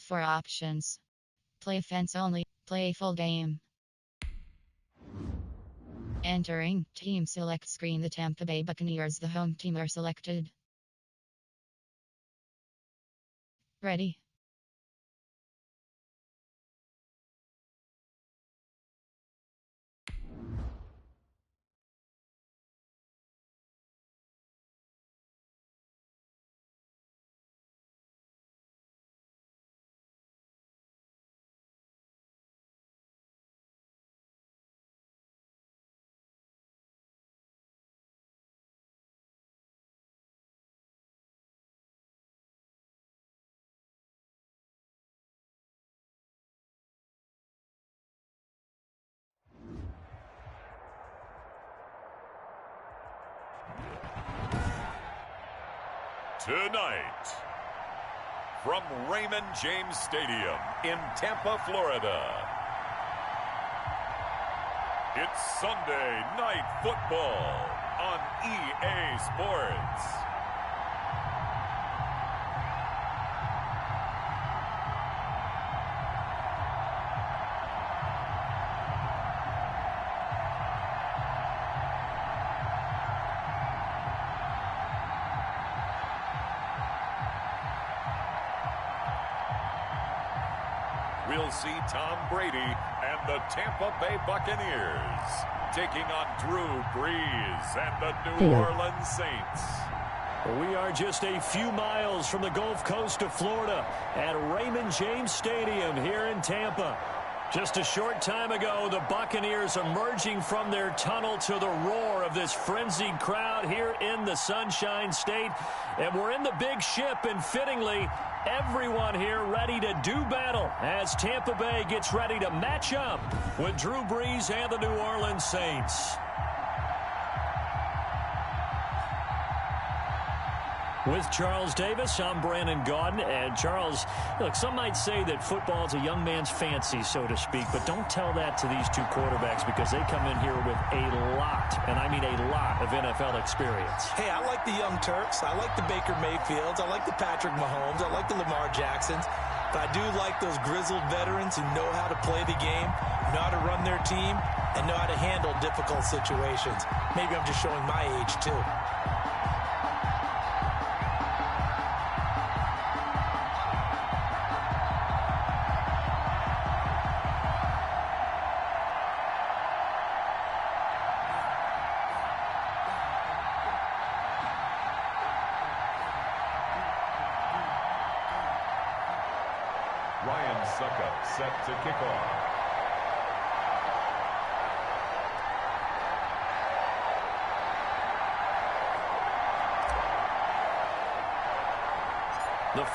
For options, play fence only, play full game. Entering team select screen. The Tampa Bay Buccaneers, the home team, are selected. Ready. Tonight, from Raymond James Stadium in Tampa, Florida, it's Sunday Night Football on EA Sports. We'll see Tom Brady and the Tampa Bay Buccaneers taking on Drew Brees and the New Orleans Saints. We are just a few miles from the Gulf Coast of Florida at Raymond James Stadium here in Tampa. Just a short time ago, the Buccaneers emerging from their tunnel to the roar of this frenzied crowd here in the Sunshine State. And we're in the big ship, and fittingly, everyone here ready to do battle as Tampa Bay gets ready to match up with Drew Brees and the New Orleans Saints. With Charles Davis, I'm Brandon Gaudin. And Charles, look, some might say that football is a young man's fancy, so to speak, but don't tell that to these two quarterbacks because they come in here with a lot, and I mean a lot, of NFL experience. Hey, I like the Young Turks. I like the Baker Mayfields. I like the Patrick Mahomes. I like the Lamar Jacksons. But I do like those grizzled veterans who know how to play the game, know how to run their team, and know how to handle difficult situations. Maybe I'm just showing my age, too. Set to kick off.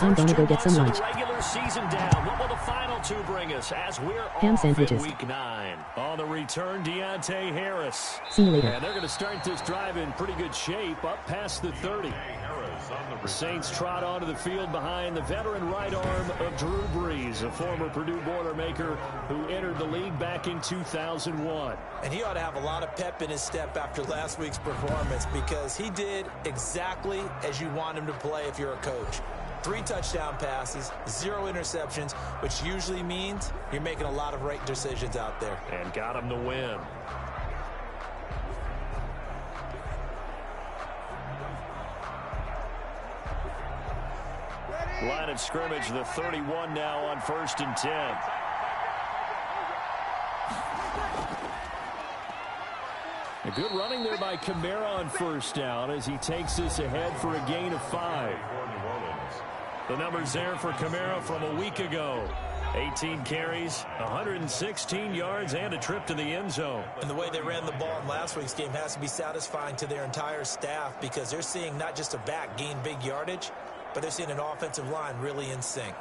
I'm gonna go get some lunch. Regular season down. What will the final two bring us as we're Ham off sandwiches. in week 9? On the return, Deontay Harris. See you later. And they're going to start this drive in pretty good shape up past the 30. The Saints trot onto the field behind the veteran right arm of Drew Brees, a former Purdue Boilermaker who entered the league back in 2001. And he ought to have a lot of pep in his step after last week's performance because he did exactly as you want him to play if you're a coach. 3 touchdown passes, 0 interceptions, which usually means you're making a lot of right decisions out there. And got him to win. Line of scrimmage, the 31 now on 1st and 10. A good running there by Kamara on 1st down as he takes this ahead for a gain of 5. The numbers there for Kamara from a week ago. 18 carries, 116 yards, and a trip to the end zone. And the way they ran the ball in last week's game has to be satisfying to their entire staff because they're seeing not just a back gain big yardage, but they're seeing an offensive line really in sync.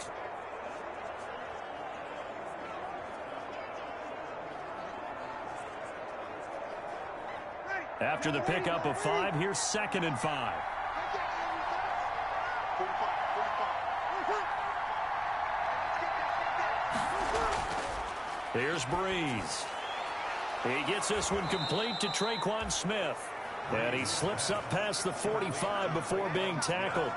After the pickup of 5, here's 2nd and 5. Here's Brees. He gets this one complete to Traquan Smith. And he slips up past the 45 before being tackled.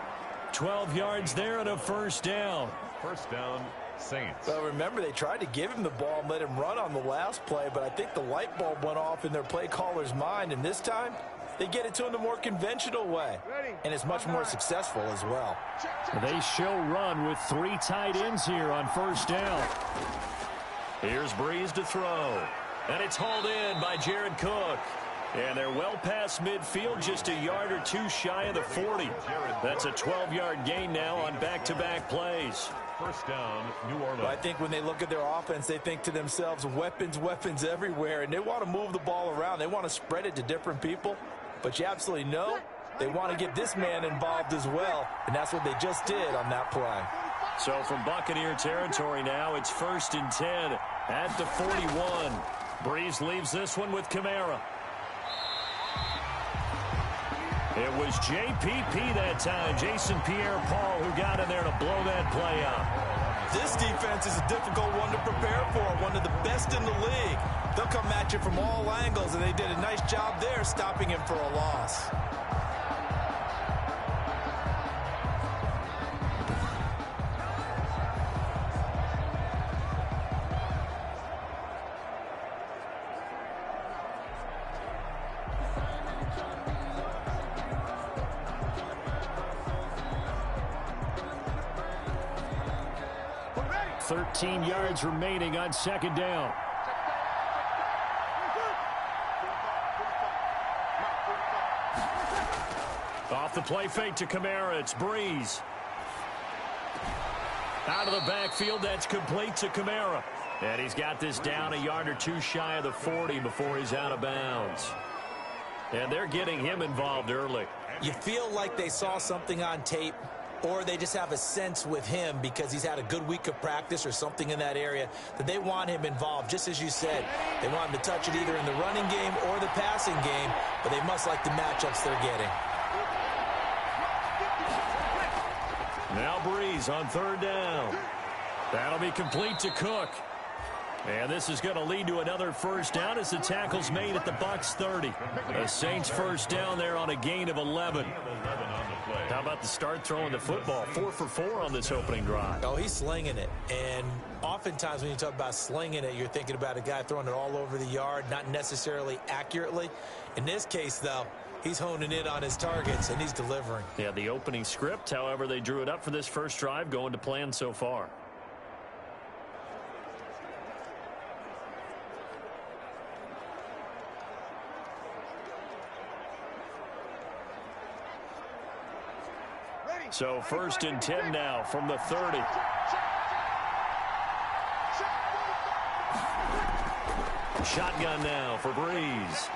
12 yards there and a 1st down. First down, Saints. Well, remember, they tried to give him the ball and let him run on the last play, but I think the light bulb went off in their play caller's mind, and this time they get it to him the more conventional way, and it's much more successful as well. They show run with 3 tight ends here on first down. Here's Breeze to throw, and it's hauled in by Jared Cook. And they're well past midfield, just a yard or 2 shy of the 40. That's a 12-yard gain now on back-to-back plays. First down, New Orleans. Well, I think when they look at their offense, they think to themselves, weapons, weapons everywhere, and they want to move the ball around. They want to spread it to different people, but you absolutely know they want to get this man involved as well, and that's what they just did on that play. So from Buccaneer territory now, it's 1st and 10 at the 41. Breeze leaves this one with Kamara. It was JPP that time, Jason Pierre-Paul, who got in there to blow that play up. This defense is a difficult one to prepare for, one of the best in the league. They'll come at you from all angles, and they did a nice job there stopping him for a loss. Yards remaining on second down. Off the play fake to Kamara, it's Breeze. Out of the backfield, that's complete to Kamara. And he's got this down a yard or 2 shy of the 40 before he's out of bounds. And they're getting him involved early. You feel like they saw something on tape, or they just have a sense with him because he's had a good week of practice or something in that area that they want him involved. Just as you said, they want him to touch it either in the running game or the passing game, but they must like the matchups they're getting. Now Breeze on 3rd down. That'll be complete to Cook. And this is going to lead to another first down as the tackle's made at the Bucs 30. The Saints first down there on a gain of 11. How about the start throwing the football? 4 for 4 on this opening drive. Oh, he's slinging it. And oftentimes when you talk about slinging it, you're thinking about a guy throwing it all over the yard, not necessarily accurately. In this case, though, he's honing in on his targets, and he's delivering. Yeah, the opening script, however, they drew it up for this first drive, going to plan so far. So 1st and 10 now from the 30. Shotgun now for Breeze.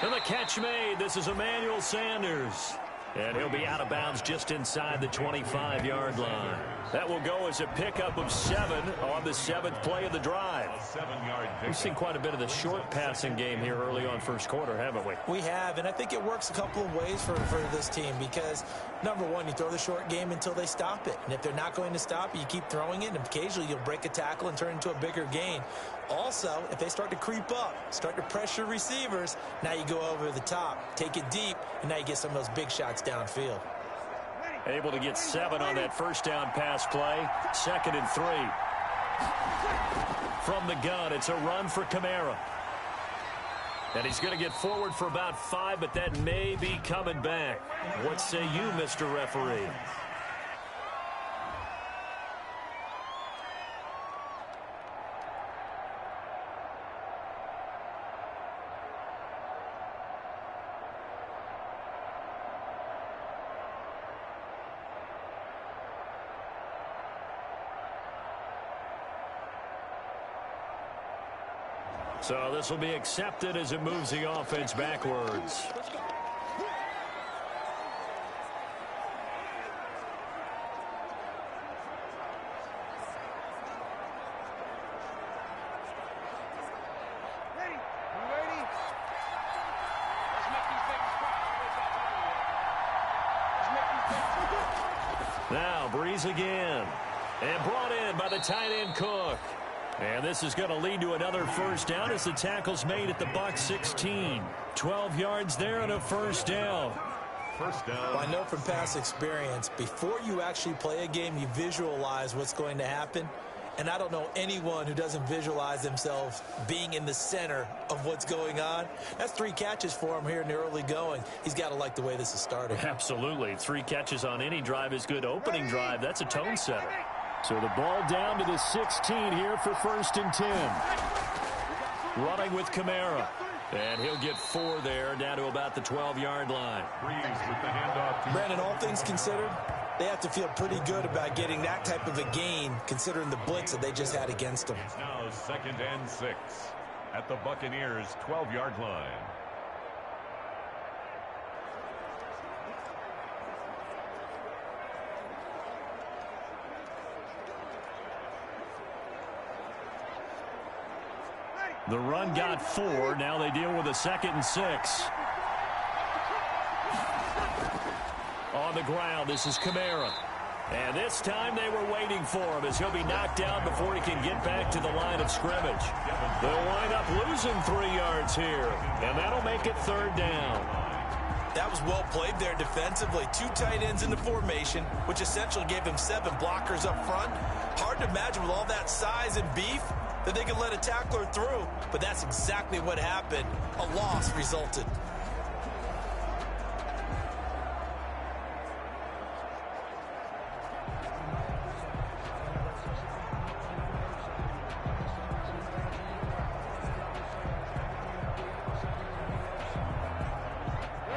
And the catch made. This is Emmanuel Sanders. And he'll be out of bounds just inside the 25-yard line. That will go as a pickup of 7 on the 7th play of the drive. We've seen quite a bit of the short passing game here early on first quarter, haven't we? We have, and I think it works a couple of ways for this team because, number one, you throw the short game until they stop it. And if they're not going to stop it, you keep throwing it, and occasionally you'll break a tackle and turn it into a bigger gain. Also, if they start to creep up, start to pressure receivers, now you go over the top, take it deep, and now you get some of those big shots downfield. Able to get 7 on that first down pass play. 2nd and 3. From the gun, it's a run for Kamara. And he's going to get forward for about 5, but that may be coming back. What say you, Mr. Referee? So this will be accepted as it moves the offense backwards. Now Breeze again. And brought in by the tight end Cook. And this is going to lead to another first down as the tackle's made at the Bucs 16. 12 yards there and a first down. first down. Well, I know from past experience, before you actually play a game, you visualize what's going to happen. And I don't know anyone who doesn't visualize themselves being in the center of what's going on. That's 3 catches for him here in the early going. He's got to like the way this is starting. Absolutely. 3 catches on any drive is good. Opening drive, that's a tone setter. So the ball down to the 16 here for 1st and 10. Running with Kamara. And he'll get 4 there, down to about the 12-yard line. Breeze with the handoff. Brandon, all things considered, they have to feel pretty good about getting that type of a gain, considering the blitz that they just had against them. It's now 2nd and 6 at the Buccaneers' 12-yard line. The run got 4. Now they deal with a 2nd and 6. On the ground, this is Kamara. And this time they were waiting for him as he'll be knocked down before he can get back to the line of scrimmage. They'll wind up losing 3 yards here, and that'll make it 3rd down. That was well played there defensively. 2 tight ends in the formation, which essentially gave him 7 blockers up front. Hard to imagine with all that size and beef that they could let a tackler through, but that's exactly what happened. A loss resulted.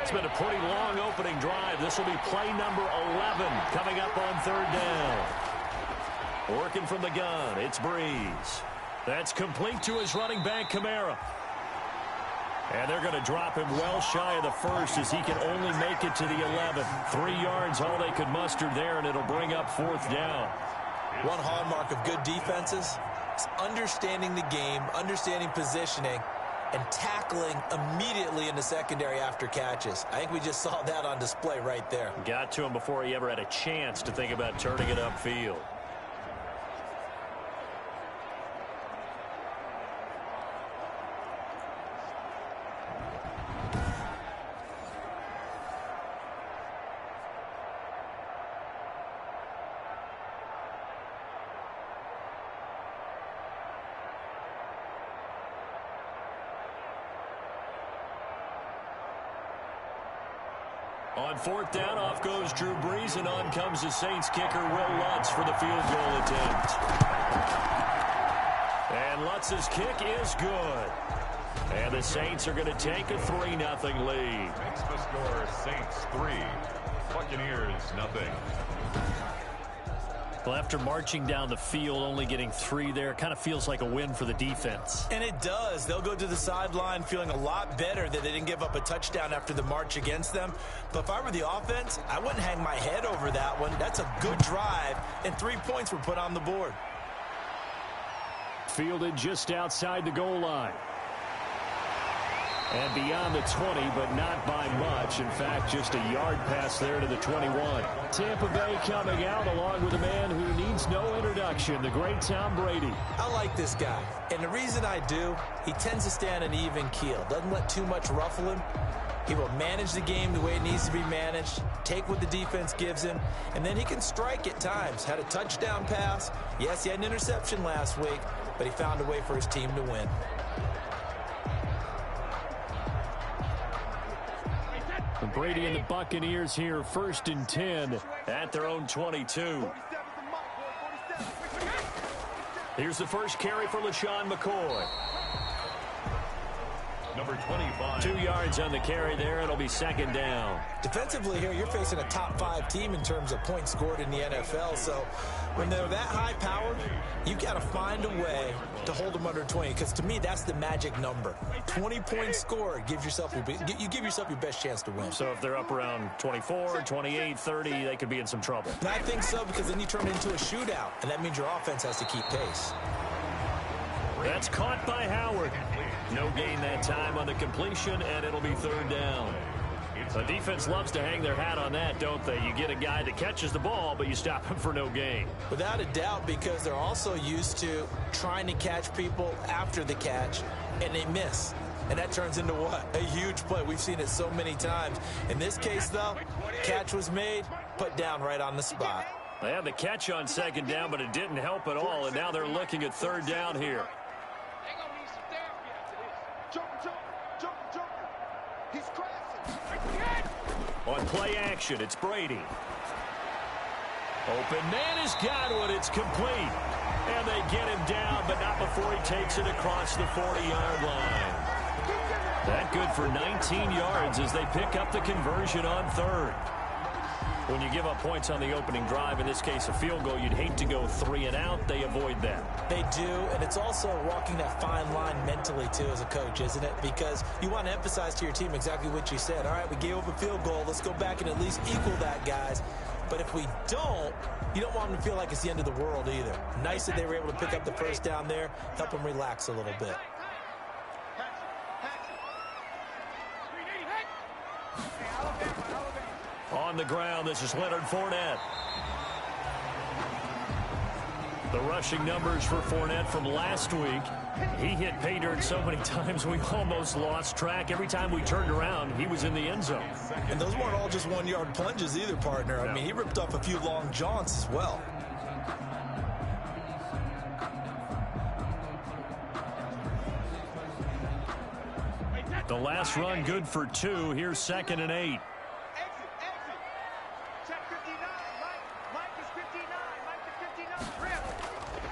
It's been a pretty long opening drive. This will be play number 11 coming up on 3rd down. Working from the gun, it's Breeze. That's complete to his running back, Kamara. And they're going to drop him well shy of the 1st as he can only make it to the 11. 3 yards, all they could muster there, and it'll bring up 4th down. One hallmark of good defenses is understanding the game, understanding positioning, and tackling immediately in the secondary after catches. I think we just saw that on display right there. Got to him before he ever had a chance to think about turning it upfield. On 4th down, off goes Drew Brees, and on comes the Saints kicker, Will Lutz, for the field goal attempt. And Lutz's kick is good. And the Saints are going to take a 3-0 lead. Makes the score Saints 3, Buccaneers 0. Well, after marching down the field, only getting 3 there, kind of feels like a win for the defense. And it does. They'll go to the sideline feeling a lot better that they didn't give up a touchdown after the march against them. But if I were the offense, I wouldn't hang my head over that one. That's a good drive, and 3 points were put on the board. Fielded just outside the goal line. And beyond the 20, but not by much. In fact, just a yard pass there to the 21. Tampa Bay coming out along with a man who needs no introduction, the great Tom Brady. I like this guy, and the reason I do, he tends to stay on an even keel. Doesn't let too much ruffle him. He will manage the game the way it needs to be managed, take what the defense gives him, and then he can strike at times. Had a touchdown pass. Yes, he had an interception last week, but he found a way for his team to win. Brady and the Buccaneers here, 1st and 10 at their own 22. Here's the first carry for LaShawn McCoy. Number 25. 2 yards on the carry there. It'll be 2nd down. Defensively here, you're facing a top 5 team in terms of points scored in the NFL. So when they're that high powered, you've got to find a way to hold them under 20. Because to me, that's the magic number. 20 points scored gives yourself you give yourself your best chance to win. So if they're up around 24, 28, 30, they could be in some trouble. And I think so, because then you turn it into a shootout, and that means your offense has to keep pace. That's caught by Howard. No gain that time on the completion, and it'll be 3rd down. The defense loves to hang their hat on that, don't they? You get a guy that catches the ball, but you stop him for no gain. Without a doubt, because they're also used to trying to catch people after the catch, and they miss. and that turns into what? A huge play. We've seen it so many times. In this case, though, catch was made, put down right on the spot. They had the catch on second down, but it didn't help at all, and now they're looking at third down here. On play action, it's Brady. Open man has got one. It's complete. And they get him down, but not before he takes it across the 40-yard line. That good for 19 yards as they pick up the conversion on third. When you give up points on the opening drive, in this case a field goal, you'd hate to go 3 and out. They avoid that. They do, and it's also walking that fine line mentally, too, as a coach, isn't it? Because you want to emphasize to your team exactly what you said. All right, we gave up a field goal. Let's go back and at least equal that, guys. But if we don't, you don't want them to feel like it's the end of the world either. Nice that they were able to pick up the first down there, help them relax a little bit. On the ground, this is Leonard Fournette. The rushing numbers for Fournette from last week. He hit pay dirt so many times we almost lost track. Every time we turned around, he was in the end zone. And those weren't all just one-yard plunges either, partner. I mean, he ripped off a few long jaunts as well. The last run good for 2. Here's 2nd and 8.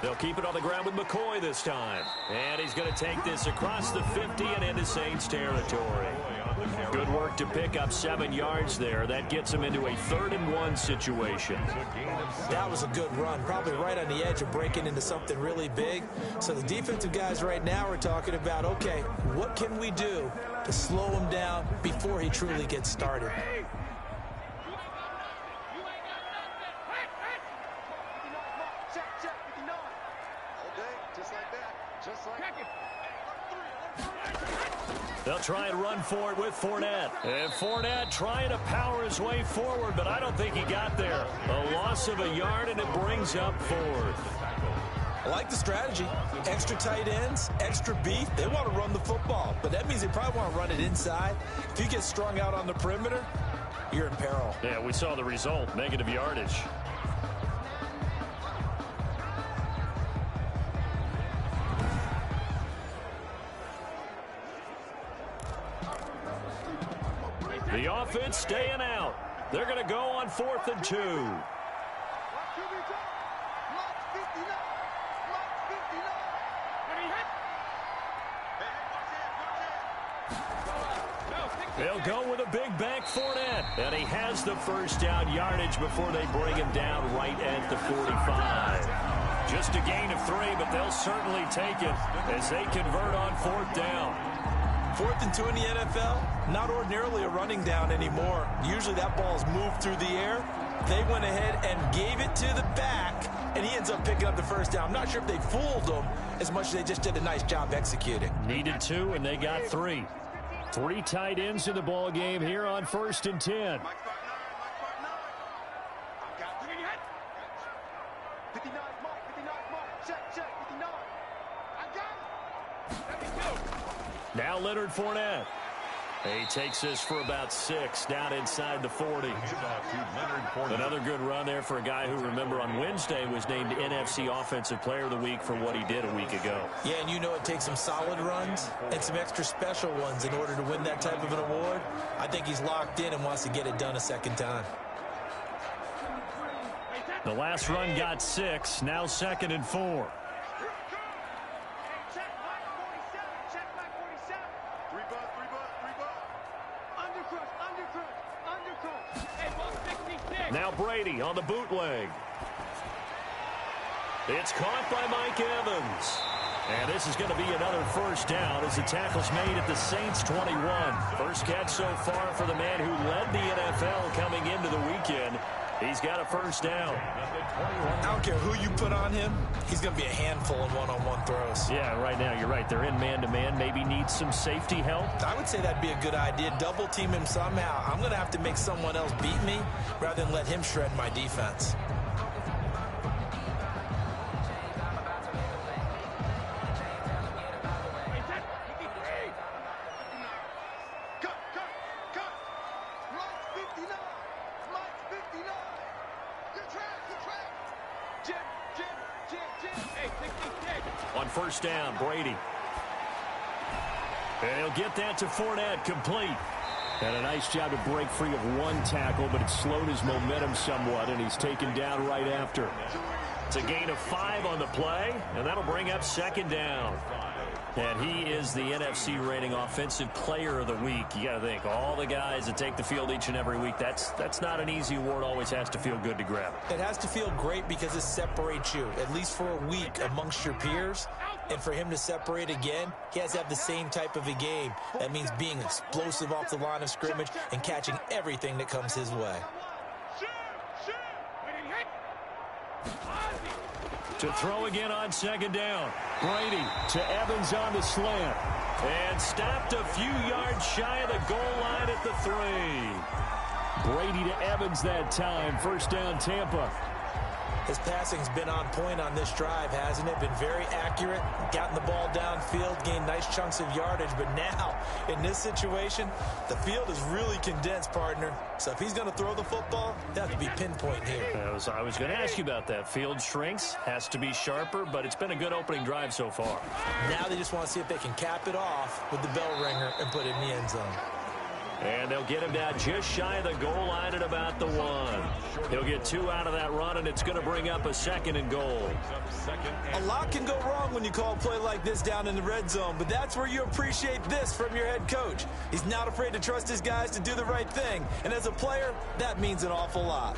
They'll keep it on the ground with McCoy this time. And he's going to take this across the 50 and into Saints territory. Good work to pick up 7 yards there. That gets him into a 3rd and 1 situation. That was a good run, probably right on the edge of breaking into something really big. So the defensive guys right now are talking about, okay, what can we do to slow him down before he truly gets started? They'll try and run for it with Fournette. And Fournette trying to power his way forward, but I don't think he got there. A loss of a yard, and it brings up 4th. I like the strategy. Extra tight ends, extra beef. They want to run the football, but that means they probably want to run it inside. If you get strung out on the perimeter, you're in peril. Yeah, we saw the result, negative yardage. The offense staying out. They're going to go on 4th and 2. They'll go with a big back Fournette. And he has the first down yardage before they bring him down right at the 45. Just a gain of 3, but they'll certainly take it as they convert on 4th down. 4th and 2 in the NFL, not ordinarily a running down anymore. Usually that ball's moved through the air. They went ahead and gave it to the back, and he ends up picking up the first down. I'm not sure if they fooled him as much as they just did a nice job executing. Needed 2, and they got 3. 3 tight ends in the ball game here on 1st and 10. Now Leonard Fournette. He takes this for about 6 down inside the 40. Another good run there for a guy who, remember, on Wednesday was named NFC Offensive Player of the Week for what he did a week ago. Yeah, and you know it takes some solid runs and some extra special ones in order to win that type of an award. I think he's locked in and wants to get it done a second time. The last run got 6, now 2nd and 4. Now Brady on the bootleg. It's caught by Mike Evans. And this is going to be another first down as the tackle's made at the Saints 21. First catch so far for the man who led the NFL coming into the weekend. He's got a first down. I don't care who you put on him. He's going to be a handful in one-on-one throws. Yeah, right now you're right. They're in man-to-man. Maybe needs some safety help. I would say that'd be a good idea. Double team him somehow. I'm going to have to make someone else beat me rather than let him shred my defense. On first down, Brady. And he'll get that to Fournette, complete. And a nice job to break free of one tackle, but it slowed his momentum somewhat, and he's taken down right after. It's a gain of 5 on the play, and that'll bring up second down. And he is the NFC rating offensive player of the week. You got to think, all the guys that take the field each and every week, that's not an easy award. Always has to feel good to grab. It has to feel great because it separates you, at least for a week, amongst your peers. And for him to separate again, he has to have the same type of a game. That means being explosive off the line of scrimmage and catching everything that comes his way. To throw again on second down. Brady to Evans on the slant. And stopped a few yards shy of the goal line at the 3. Brady to Evans that time. First down, Tampa. His passing's been on point on this drive, hasn't it? Been very accurate, gotten the ball downfield, gained nice chunks of yardage. But now, in this situation, the field is really condensed, partner. So if he's going to throw the football, that has to be pinpoint here. I was going to ask you about that. Field shrinks, has to be sharper, but it's been a good opening drive so far. Now they just want to see if they can cap it off with the bell ringer and put it in the end zone. And they'll get him down just shy of the goal line at about the 1. He'll get 2 out of that run, and it's going to bring up a second and goal. A lot can go wrong when you call a play like this down in the red zone, but that's where you appreciate this from your head coach. He's not afraid to trust his guys to do the right thing, and as a player, that means an awful lot.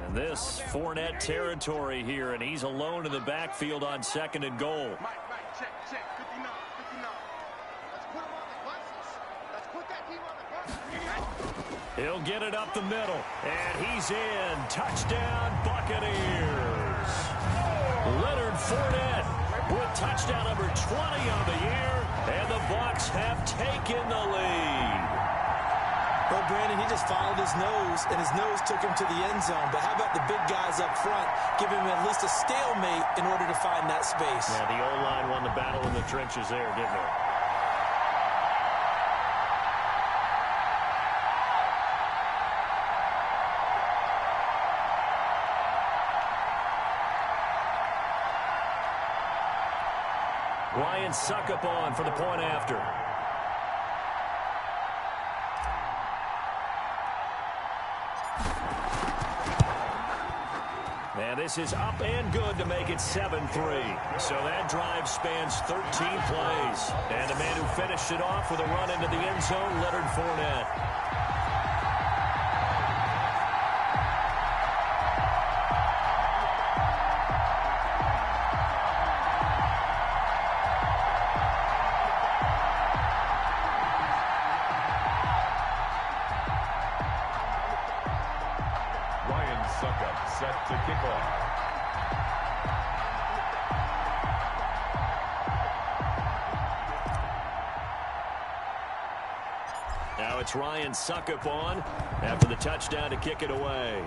And this Fournette territory here, and he's alone in the backfield on second and goal. He'll get it up the middle, and he's in. Touchdown, Buccaneers. Leonard Fournette with touchdown number 20 on the year, and the Bucs have taken the lead. Well, Brandon, he just followed his nose, and his nose took him to the end zone. But how about the big guys up front, giving him at least a stalemate in order to find that space? Yeah, the O-line won the battle in the trenches there, didn't it? Ryan Suckup on for the point after. And this is up and good to make it 7-3. So that drive spans 13 plays. And the man who finished it off with a run into the end zone, Leonard Fournette. Set to kick off. Now it's Ryan Suckup on after the touchdown to kick it away.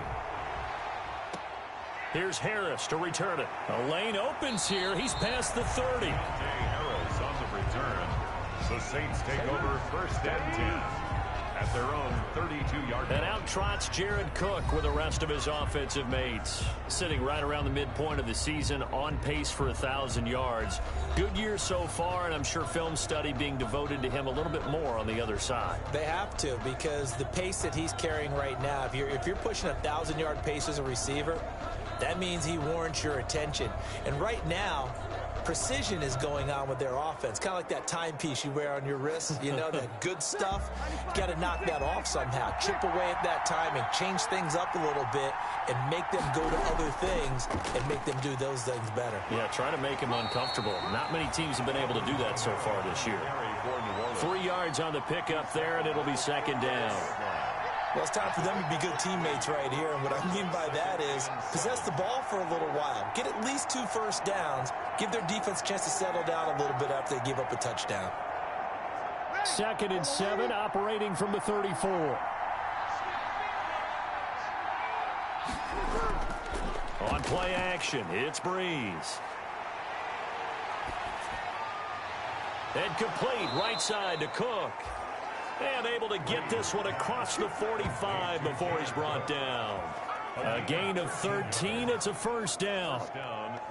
Here's Harris to return it. A lane opens here. He's past the 30. Harris on the return. The Saints take over first and 10. At their own 32-yard line. And out trots Jared Cook with the rest of his offensive mates. Sitting right around the midpoint of the season, on pace for 1,000 yards. Good year so far, and I'm sure film study being devoted to him a little bit more on the other side. They have to, because the pace that he's carrying right now, if you're pushing 1,000-yard pace as a receiver, that means he warrants your attention. And right now, precision is going on with their offense. Kind of like that timepiece you wear on your wrist. You know, that good stuff. You got to knock that off somehow. Chip away at that timing. Change things up a little bit and make them go to other things and make them do those things better. Yeah, try to make him uncomfortable. Not many teams have been able to do that so far this year. 3 yards on the pickup there, and it'll be second down. Well, it's time for them to be good teammates right here, and what I mean by that is possess the ball for a little while. Get at least 2 first downs. Give their defense a chance to settle down a little bit after they give up a touchdown. 2nd and 7, operating from the 34. On play action, it's Breeze. And complete, right side to Cook. And able to get this one across the 45 before he's brought down. A gain of 13. It's a first down.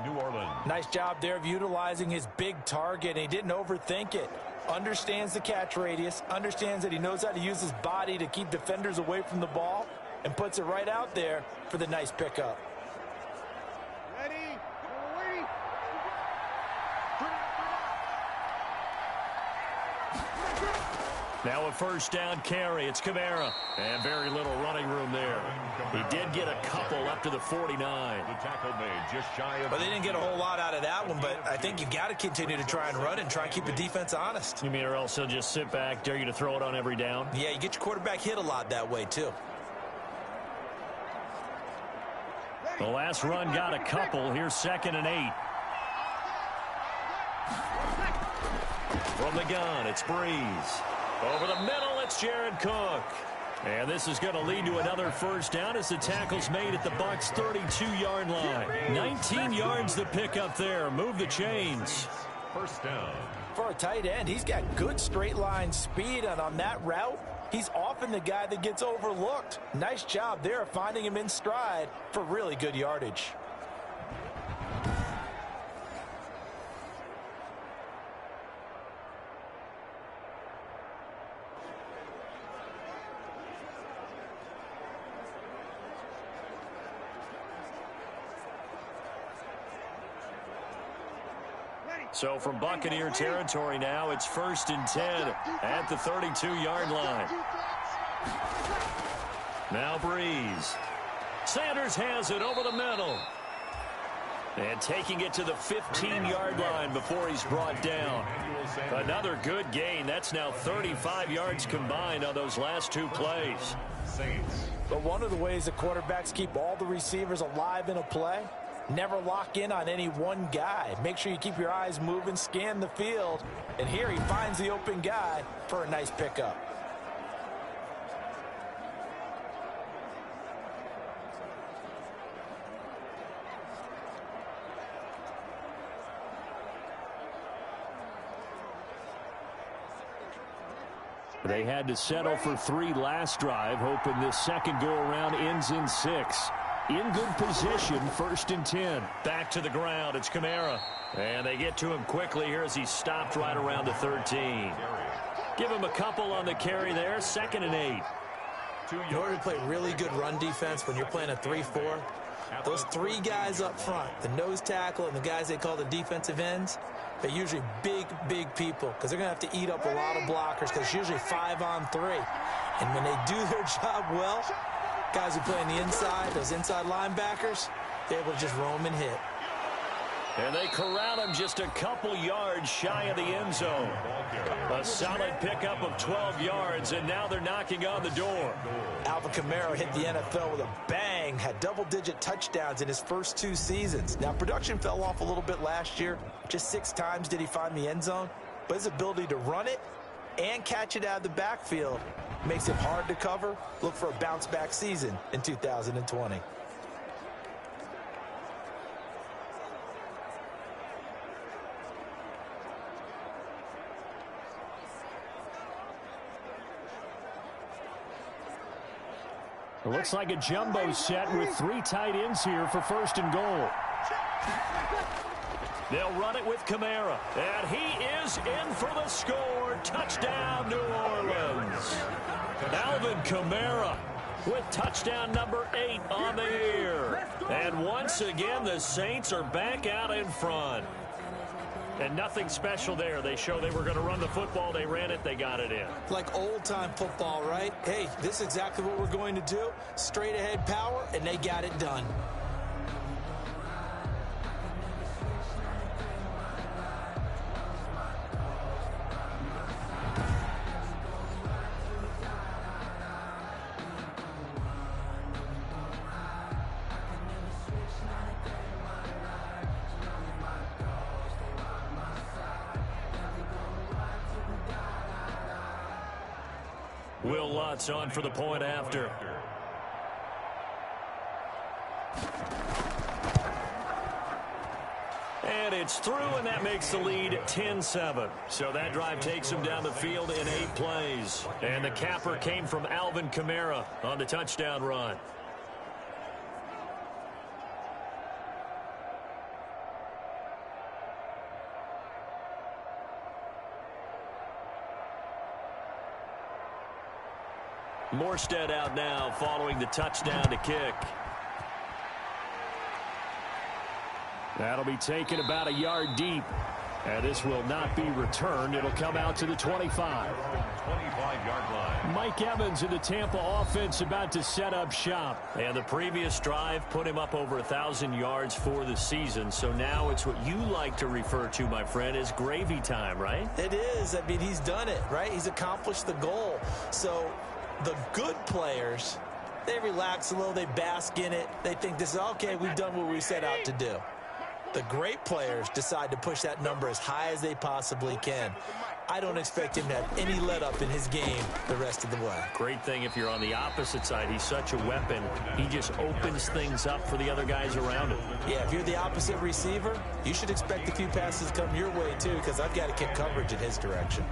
New Orleans. Nice job there of utilizing his big target. He didn't overthink it. Understands the catch radius, understands that he knows how to use his body to keep defenders away from the ball, and puts it right out there for the nice pickup. Now a first down carry. It's Kamara. And very little running room there. He did get a couple up to the 49. The tackle made just shy of... Well, they didn't get a whole lot out of that one, but I think you've got to continue to try and run and try and keep the defense honest. You mean or else he'll just sit back, dare you to throw it on every down? Yeah, you get your quarterback hit a lot that way, too. The last run got a couple. Here's 2nd and 8. From the gun, it's Breeze. Over the middle, it's Jared Cook. And this is going to lead to another first down as the tackle's made at the Bucs' 32-yard line. 19 yards the pickup there. Move the chains. First down. For a tight end, he's got good straight line speed, and on that route, he's often the guy that gets overlooked. Nice job there of finding him in stride for really good yardage. So from Buccaneer territory now, it's 1st and 10 at the 32-yard line. Now Breeze. Sanders has it over the middle. And taking it to the 15-yard line before he's brought down. Another good gain. That's now 35 yards combined on those last 2 plays. But one of the ways that quarterbacks keep all the receivers alive in a play, never lock in on any one guy. Make sure you keep your eyes moving, scan the field. And here he finds the open guy for a nice pickup. They had to settle for 3 last drive, hoping this second go-around ends in 6. In good position, 1st and 10. Back to the ground, it's Kamara. And they get to him quickly here as he stopped right around the 13. Give him a couple on the carry there, 2nd and 8. In order to play really good run defense when you're playing a 3-4, those 3 guys up front, the nose tackle and the guys they call the defensive ends, they're usually big people because they're going to have to eat up a lot of blockers because it's usually 5-on-3. And when they do their job well, guys who play on the inside, those inside linebackers, they're able to just roam and hit. And they corral him just a couple yards shy of the end zone. A solid pickup of 12 yards, and now they're knocking on the door. Alvin Kamara hit the NFL with a bang, had double-digit touchdowns in his first 2 seasons. Now, production fell off a little bit last year. Just 6 times did he find the end zone. But his ability to run it and catch it out of the backfield makes it hard to cover. Look for a bounce-back season in 2020. It looks like a jumbo set with 3 tight ends here for 1st and goal. They'll run it with Kamara. And he is in for the score. Touchdown, New Orleans. Alvin Kamara with touchdown number 8 on the year. And once again, the Saints are back out in front. And nothing special there. They show they were going to run the football. They ran it. They got it in. Like old-time football, right? Hey, this is exactly what we're going to do. Straight-ahead power, and they got it done. Will Lutz on for the point after. And it's through, and that makes the lead 10-7. So that drive takes them down the field in 8 plays. And the capper came from Alvin Kamara on the touchdown run. Morstead out now following the touchdown to kick. That'll be taken about a yard deep. And this will not be returned. It'll come out to the 25. 25-yard line. Mike Evans in the Tampa offense about to set up shop. And the previous drive put him up over 1,000 yards for the season. So now it's what you like to refer to, my friend, as gravy time, right? It is. I mean, he's done it, right? He's accomplished the goal. So the good players, they relax a little. They bask in it. They think this is, okay, we've done what we set out to do. The great players decide to push that number as high as they possibly can. I don't expect him to have any let-up in his game the rest of the way. Great thing if you're on the opposite side. He's such a weapon. He just opens things up for the other guys around him. Yeah, if you're the opposite receiver, you should expect a few passes to come your way, too, because I've got to kick coverage in his direction.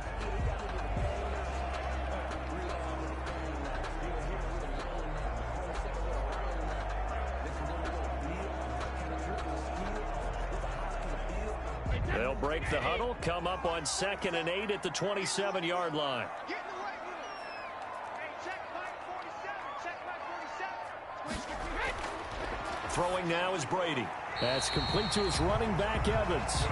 They'll break the huddle, come up on 2nd and 8 at the 27-yard line. Throwing now is Brady. That's complete to his running back, Evans.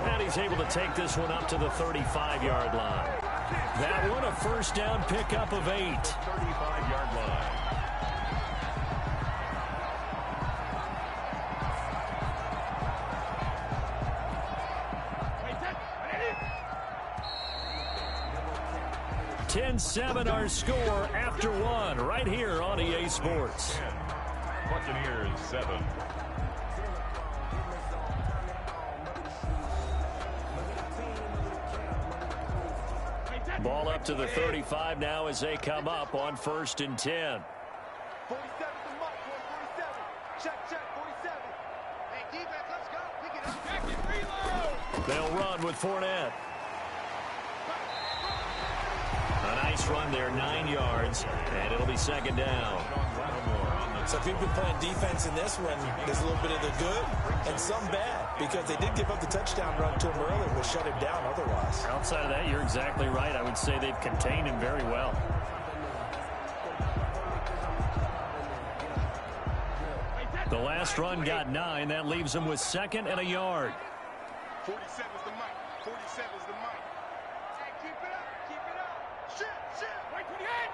And he's able to take this one up to the 35-yard line. That one a first down pickup of 8. 35-yard line. (10-7) our score after one right here on EA Sports. Buccaneers 7. Ball up to the 35 now as they come up on 1st and 10. 47 to Mike, 47. Check, 47. Hey, defense, let's go. Pick it up. Back and reload. They'll run with Fournette. A nice run there, 9 yards, and it'll be 2nd down. So if you've been playing defense in this one, there's a little bit of the good and some bad, because they did give up the touchdown run to him earlier, but shut him down otherwise. Outside of that, you're exactly right. I would say they've contained him very well. The last run got 9. That leaves him with 2nd and a yard. 47's the mic. 47's the mic. Hey, keep it up. Keep it up. Shit. Wait for the end.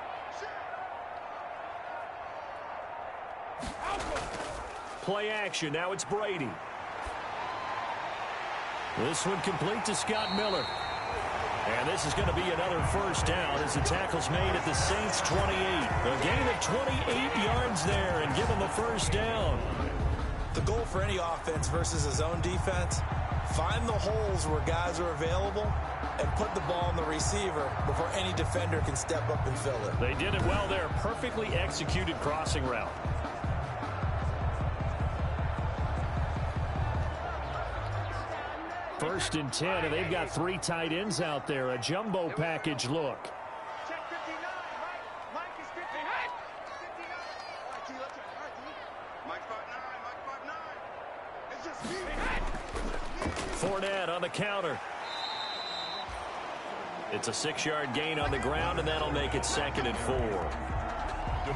Play action. Now it's Brady. This one complete to Scott Miller. And this is going to be another first down as the tackle's made at the Saints 28. A gain of 28 yards there and give them a first down. The goal for any offense versus a zone defense, find the holes where guys are available and put the ball on the receiver before any defender can step up and fill it. They did it well there. Perfectly executed crossing route. First and 10, and they've got 3 tight ends out there. A jumbo package look. Check 59, Mike. Mike is 59. 59. All right, T, let's try. All right, T. Mike 5'9", Mike 5'9". It's just me. Fournette on the counter. It's a 6-yard gain on the ground, and that'll make it 2nd and 4.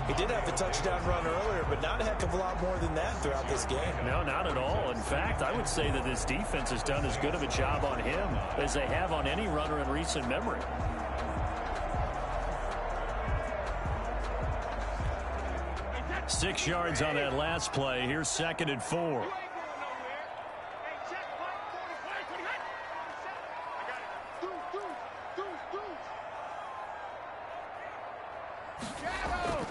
He did have the touchdown run earlier, but not a heck of a lot more than that throughout this game. No, not at all. In fact, I would say that this defense has done as good of a job on him as they have on any runner in recent memory. Six yards on that last play. Here's 2nd and 4. You ain't going nowhere. Hey, check, Mike 40. I got it. Deuce. Shadow.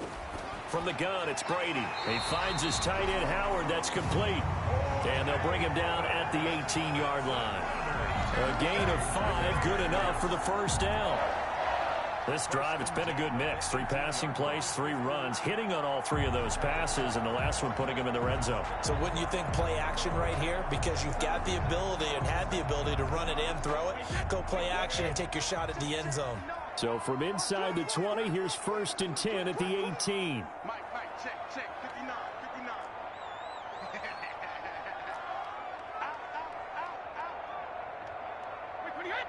From the gun, it's Brady. He finds his tight end, Howard. That's complete. And they'll bring him down at the 18-yard line. A gain of 5, good enough for the first down. This drive, it's been a good mix. 3 passing plays, 3 runs, hitting on all 3 of those passes, and the last one putting him in the red zone. So wouldn't you think play action right here? Because you've got the ability and had the ability to run it and throw it. Go play action and take your shot at the end zone. So from inside the 20, here's 1st and 10 at the 18. Mike, check, 59. Wait, what do you got?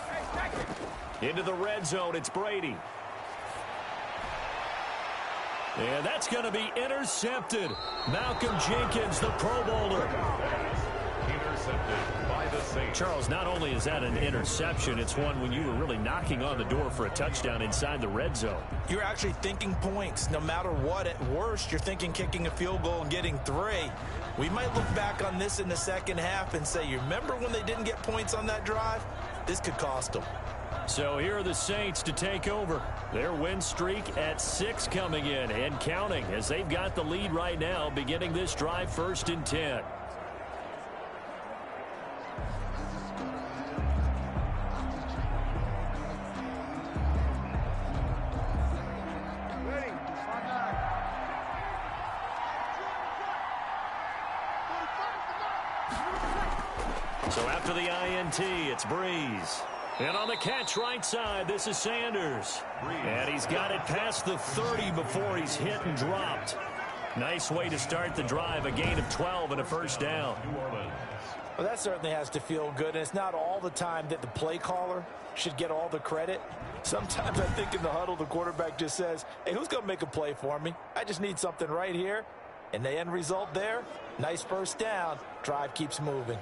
Hey, check it. Into the red zone, it's Brady. And that's going to be intercepted. Malcolm Jenkins, the Pro Bowler. Intercepted by the Saints. Charles, not only is that an interception, it's one when you were really knocking on the door for a touchdown inside the red zone. You're actually thinking points. No matter what, at worst, you're thinking kicking a field goal and getting 3. We might look back on this in the second half and say, you remember when they didn't get points on that drive? This could cost them. So here are the Saints to take over. Their win streak at 6 coming in and counting as they've got the lead right now beginning this drive 1st and 10. So after the INT, it's Breeze. And on the catch right side, this is Sanders. And he's got it past the 30 before he's hit and dropped. Nice way to start the drive, a gain of 12 and a first down. Well, that certainly has to feel good, and it's not all the time that the play caller should get all the credit. Sometimes I think in the huddle, the quarterback just says, hey, who's going to make a play for me? I just need something right here. And the end result there, nice first down. Drive keeps moving.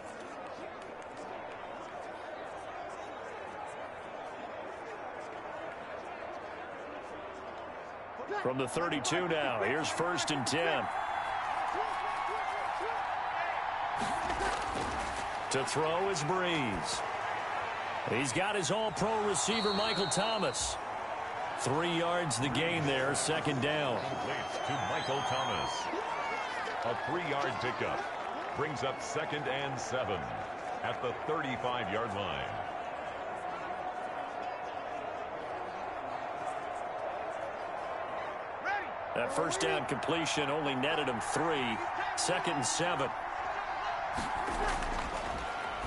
From the 32 now, here's 1st and 10. To throw is Breeze. He's got his all-pro receiver, Michael Thomas. 3 yards the gain there, 2nd down. To Michael Thomas. A 3-yard pickup brings up 2nd and 7 at the 35-yard line. That first down completion only netted him 3. 2nd and 7.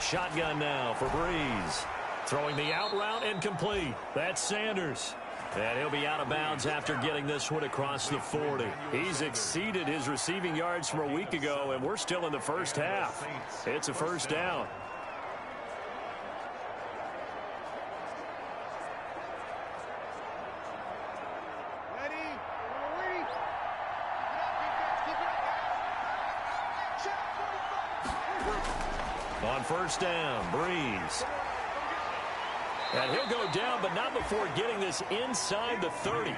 Shotgun now for Breeze. Throwing the out route and complete. That's Sanders. And he'll be out of bounds after getting this one across the 40. He's exceeded his receiving yards from a week ago, and we're still in the first half. It's a first down. On first down, Breeze. And he'll go down, but not before getting this inside the 30.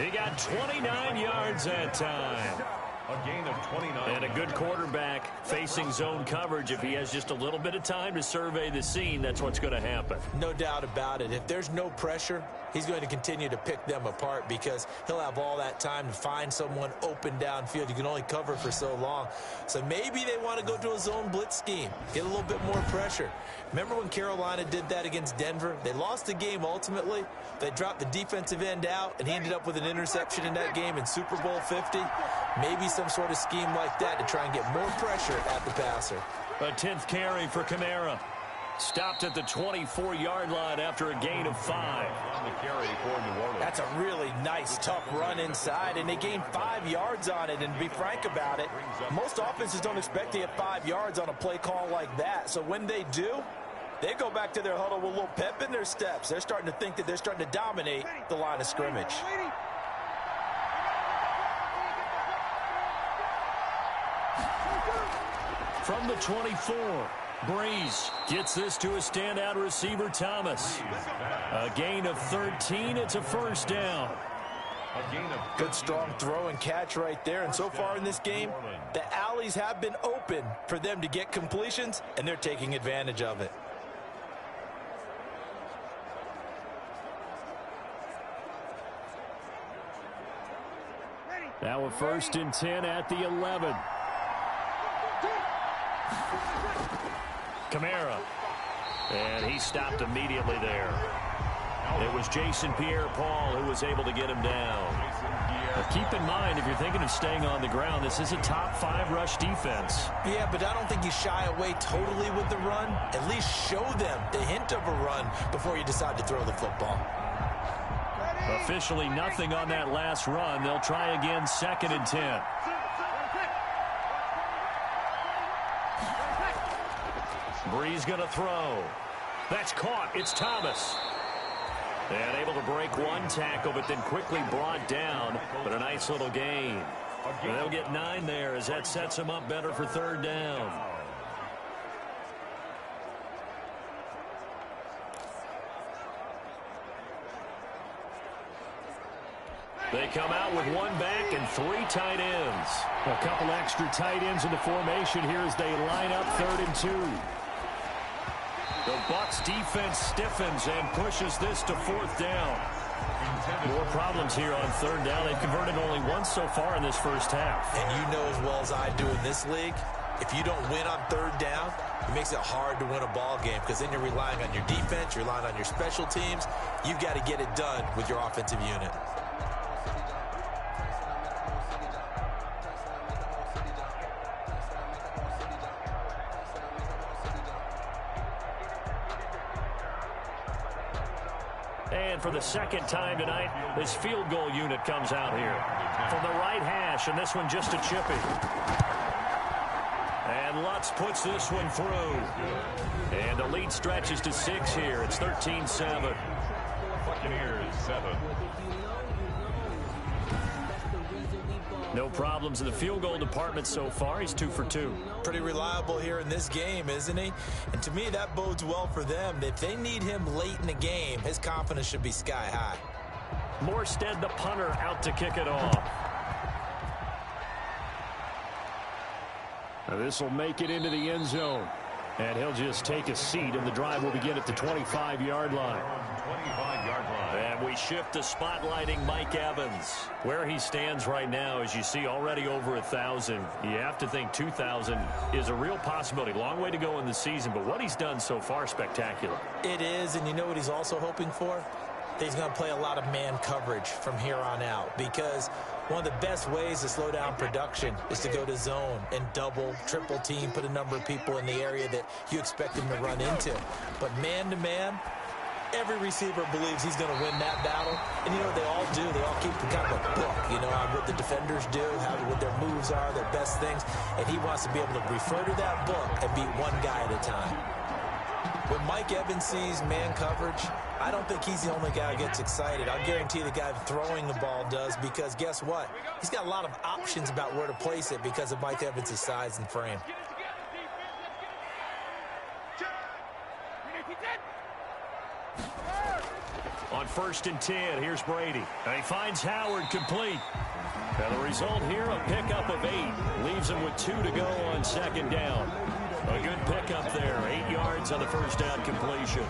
He got 29 yards that time. A gain of 29. And a good quarterback facing zone coverage. If he has just a little bit of time to survey the scene, that's what's going to happen. No doubt about it. If there's no pressure, he's going to continue to pick them apart because he'll have all that time to find someone open downfield. You can only cover for so long. So maybe they want to go to a zone blitz scheme, get a little bit more pressure. Remember when Carolina did that against Denver? They lost the game ultimately. They dropped the defensive end out, and he ended up with an interception in that game in Super Bowl 50. Maybe some sort of scheme like that to try and get more pressure at the passer. A 10th carry for Kamara. Stopped at the 24-yard line after a gain of 5. On the carry for New Orleans. That's a really nice, tough run inside, and they gained 5 yards on it. And to be frank about it, most offenses don't expect to get 5 yards on a play call like that. So when they do, they go back to their huddle with a little pep in their steps. They're starting to think that they're starting to dominate the line of scrimmage. From the 24, Breeze gets this to a standout receiver, Thomas. A gain of 13. It's a first down. Good strong throw and catch right there. And so far in this game, the alleys have been open for them to get completions, and they're taking advantage of it. Now a 1st and 10 at the 11. Kamara. And he stopped immediately there. It was Jason Pierre-Paul who was able to get him down. But keep in mind, if you're thinking of staying on the ground, this is a top 5 rush defense. Yeah, but I don't think you shy away totally with the run. At least show them the hint of a run before you decide to throw the football. Officially nothing on that last run. They'll try again, 2nd and 10. Breeze going to throw. That's caught. It's Thomas. And able to break one tackle, but then quickly brought down. But a nice little gain. And they'll get 9 there as that sets them up better for third down. They come out with 1 back and 3 tight ends. A couple extra tight ends in the formation here as they line up 3rd and 2. The Bucs defense stiffens and pushes this to 4th down. More problems here on 3rd down. They've converted only once so far in this first half. And you know as well as I do in this league, if you don't win on 3rd down, it makes it hard to win a ball game because then you're relying on your defense, you're relying on your special teams. You've got to get it done with your offensive unit. And for the second time tonight, this field goal unit comes out here from the right hash, and this one just a chippy. And Lutz puts this one through. And the lead stretches to 6 here. It's 13-7. Buccaneers 7. No problems in the field goal department so far. He's 2 for 2. Pretty reliable here in this game, isn't he? And to me, that bodes well for them. If they need him late in the game, his confidence should be sky high. Morstead, the punter, out to kick it off. Now this will make it into the end zone. And he'll just take a seat, and the drive will begin at the 25-yard line. 25-yard line. And we shift to spotlighting Mike Evans. Where he stands right now, as you see, already over 1,000. You have to think 2,000 is a real possibility. Long way to go in the season, but what he's done so far, spectacular. It is, and you know what he's also hoping for? That he's going to play a lot of man coverage from here on out, because one of the best ways to slow down production is to go to zone and double, triple team, put a number of people in the area that you expect him to run into. But man-to-man, every receiver believes he's going to win that battle. And you know what they all do? They all keep kind of a book, you know, on what the defenders do, what their moves are, their best things. And he wants to be able to refer to that book and beat one guy at a time. When Mike Evans sees man coverage, I don't think he's the only guy who gets excited. I'll guarantee the guy throwing the ball does, because guess what? He's got a lot of options about where to place it because of Mike Evans' size and frame. On 1st and 10, here's Brady. And he finds Howard complete. And the result here, a pickup of 8. Leaves him with 2 to go on 2nd down. A good pickup there. 8 yards on the first down completion.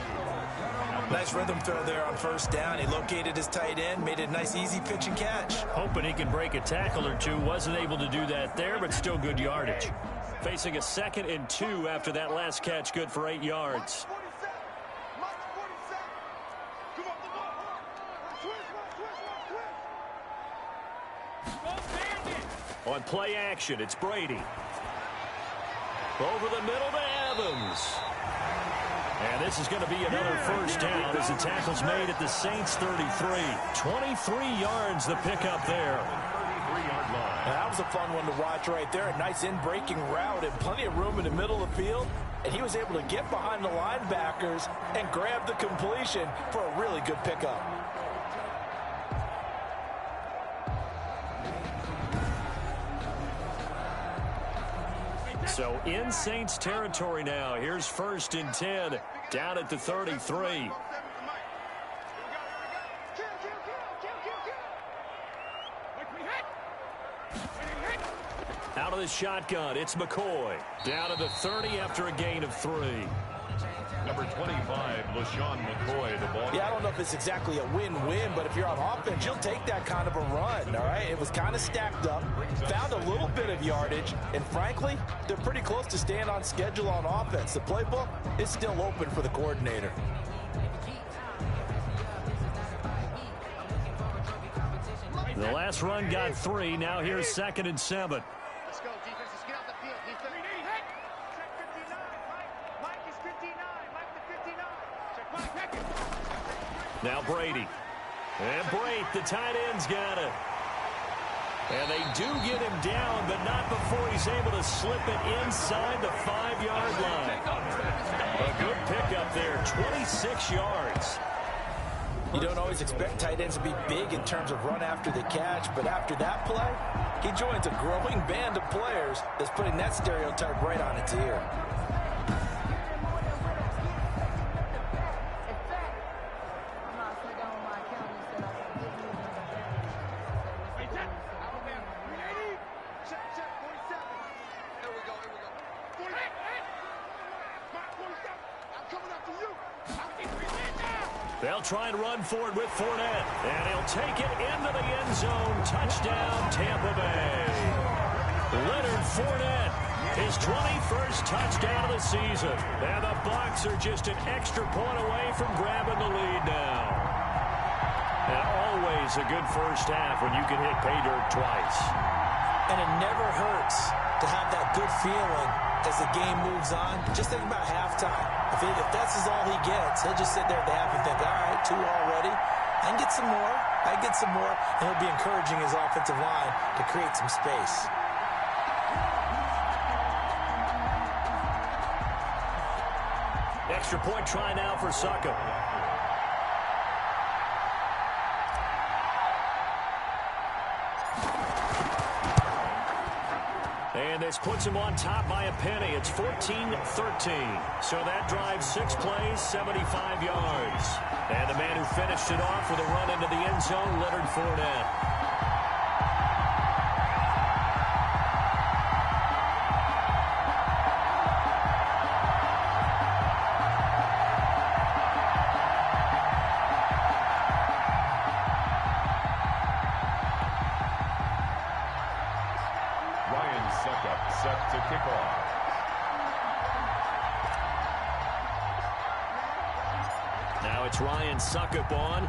Nice rhythm throw there on 1st down. He located his tight end, made it a nice easy pitch and catch. Hoping he can break a tackle or two. Wasn't able to do that there, but still good yardage. Facing a 2nd and 2 after that last catch, good for 8 yards. On play action, it's Brady. Over the middle to Evans. And this is going to be another first down as the tackle's made at the Saints 33. 23 yards the pickup there. 33-yard line. That was a fun one to watch right there. A nice in-breaking route and plenty of room in the middle of the field. And he was able to get behind the linebackers and grab the completion for a really good pickup. So in Saints territory now. Here's 1st and 10 down at the 33. Out of the shotgun, it's McCoy. Down to the 30 after a gain of 3. Number 25, LaShawn McCoy, the ball. Yeah, I don't know if it's exactly a win-win, but if you're on offense, you'll take that kind of a run, all right? It was kind of stacked up, found a little bit of yardage, and frankly, they're pretty close to staying on schedule on offense. The playbook is still open for the coordinator. The last run got 3. Now here's 2nd and 7. Let's go, defense. Let's get out the field. Defense. Check 59. Mike is 59. Mike to 59. Check Mike. Now Brady. And Brate, the tight end's got it. And they do get him down, but not before he's able to slip it inside the 5-yard line. A good pickup there, 26 yards. You don't always expect tight ends to be big in terms of run after the catch, but after that play, he joins a growing band of players that's putting that stereotype right on its ear. They'll try and run for it with Fournette, and he'll take it into the end zone. Touchdown, Tampa Bay. Leonard Fournette, his 21st touchdown of the season. And the Bucs are just an extra point away from grabbing the lead now. And always a good first half when you can hit pay dirt twice. And it never hurts to have that good feeling as the game moves on. Just think about halftime. If that's all he gets, he'll just sit there at the half and think, all right, 2 already. I can get some more. I can get some more. And he'll be encouraging his offensive line to create some space. Extra point try now for Suckup. And this puts him on top by a penny. It's 14-13. So that drives 6 plays, 75 yards. And the man who finished it off with a run into the end zone, Leonard Fournette. Set to kick off. Now it's Ryan Suckup on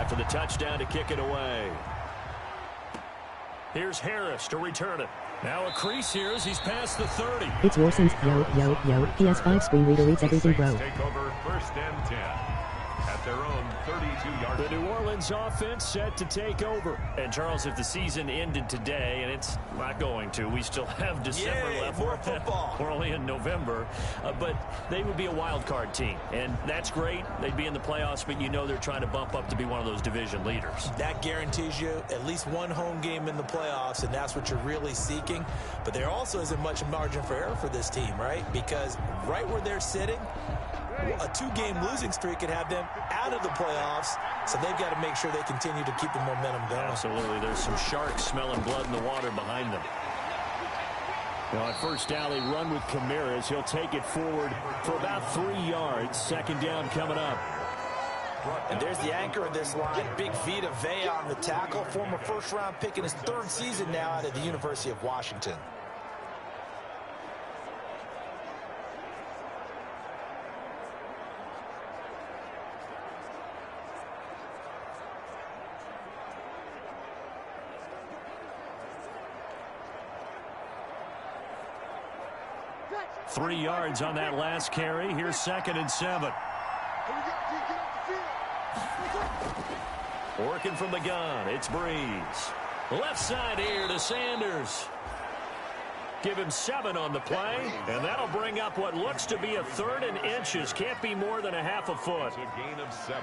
after the touchdown to kick it away. Here's Harris to return it. Now a crease here as he's past the 30. It's Warson's yo. PS5 screen reader reads everything, bro. Take over 1st and 10 at their own 32-yard. The New Orleans offense set to take over. And Charles, if the season ended today, and it's not going to, we still have December left. More football. We're only in November, but they would be a wild card team, and that's great. They'd be in the playoffs, but you know they're trying to bump up to be one of those division leaders. That guarantees you at least one home game in the playoffs, and that's what you're really seeking. But there also isn't much margin for error for this team, right? Because right where they're sitting, a 2-game losing streak could have them out of the playoffs, so they've got to make sure they continue to keep the momentum going. Absolutely. There's some sharks smelling blood in the water behind them. Now, at first down, they run with Kamara. He'll take it forward for about 3 yards. 2nd down coming up. And there's the anchor of this line, Big Vita Vea on the tackle, former first-round pick in his 3rd season now out of the University of Washington. Three yards on that last carry. Here's 2nd and 7. Working from the gun, it's Breeze. Left side here to Sanders. Give him 7 on the play, and that'll bring up what looks to be a 3rd and inches. Can't be more than a half a foot. It's a gain of 7.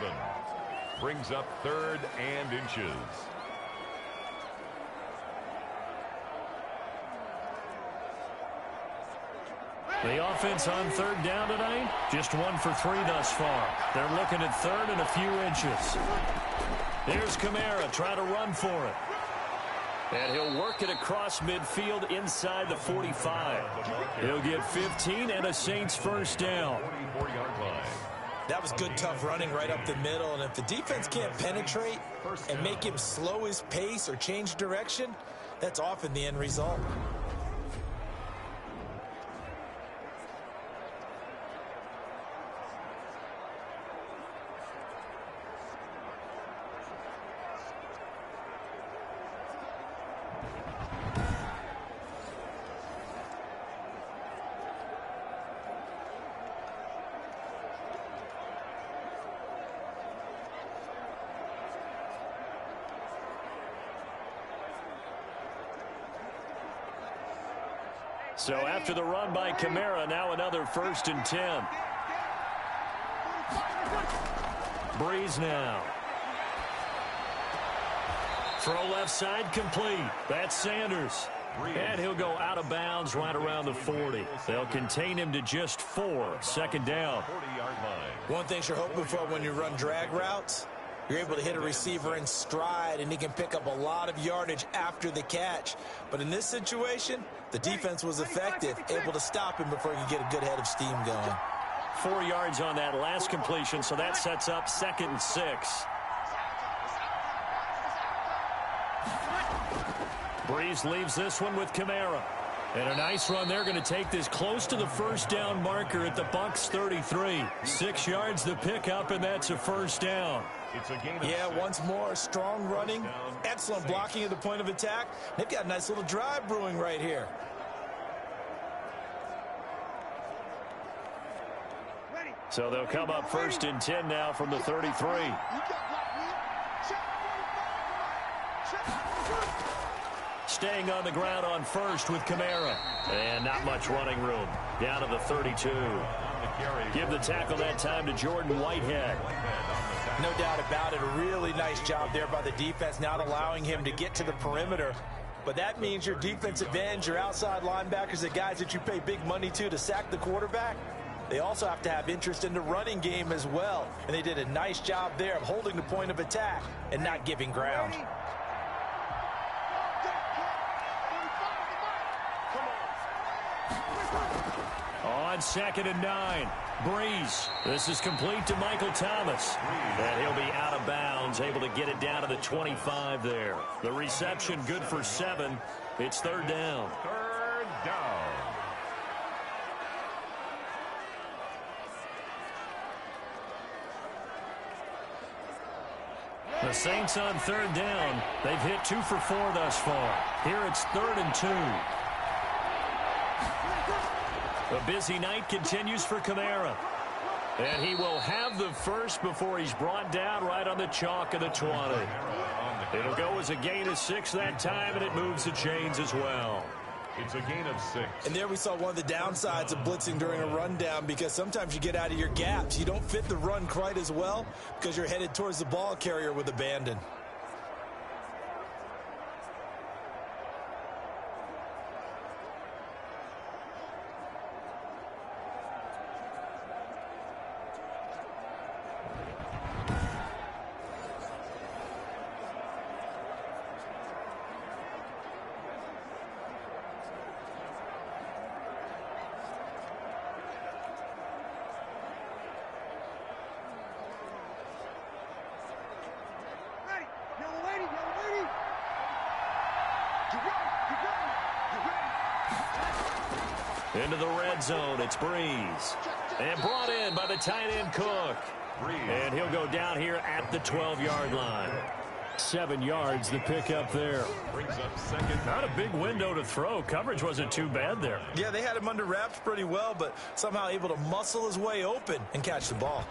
Brings up 3rd and inches. The offense on 3rd down tonight, just 1 for 3 thus far. They're looking at 3rd and a few inches. There's Kamara trying to run for it. And he'll work it across midfield inside the 45. He'll get 15 and a Saints 1st down. 44-yard line. That was good, tough running right up the middle. And if the defense can't penetrate and make him slow his pace or change direction, that's often the end result. So after the run by Kamara, now another 1st and 10. Breeze now. Throw left side complete. That's Sanders. And he'll go out of bounds right around the 40. They'll contain him to just 4. Second down. One thing you're hoping for when you run drag routes, you're able to hit a receiver in stride, and he can pick up a lot of yardage after the catch. But in this situation, the defense was effective, able to stop him before he could get a good head of steam going. 4 yards on that last completion, so that sets up 2nd and 6. Breeze leaves this one with Kamara. And a nice run. They're going to take this close to the first down marker at the Bucs 33. 6 yards the pickup, and that's a first down. Yeah, once more, strong running, excellent blocking at the point of attack. They've got a nice little drive brewing right here. So they'll come up 1st and 10 now from the 33. Staying on the ground on 1st with Kamara. And not much running room. Down to the 32. Give the tackle that time to Jordan Whitehead. No doubt about it. A really nice job there by the defense, not allowing him to get to the perimeter. But that means your defensive ends, your outside linebackers, the guys that you pay big money to sack the quarterback, they also have to have interest in the running game as well. And they did a nice job there of holding the point of attack and not giving ground. On 2nd and 9, Breeze. This is complete to Michael Thomas. And he'll be out of bounds, able to get it down to the 25 there. The reception good for 7. It's 3rd down. 3rd down. The Saints on 3rd down. They've hit 2 for 4 thus far. Here it's 3rd and 2. A busy night continues for Kamara. And he will have the first before he's brought down right on the chalk of the 20. It'll go as a gain of 6 that time, and it moves the chains as well. It's a gain of 6. And there we saw one of the downsides of blitzing during a rundown, because sometimes you get out of your gaps. You don't fit the run quite as well because you're headed towards the ball carrier with abandon. Into the red zone, it's Breeze. And brought in by the tight end Cook. And he'll go down here at the 12-yard line. 7 yards, the pickup there. Brings up 2nd. Not a big window to throw. Coverage wasn't too bad there. Yeah, they had him under wraps pretty well, but somehow able to muscle his way open and catch the ball.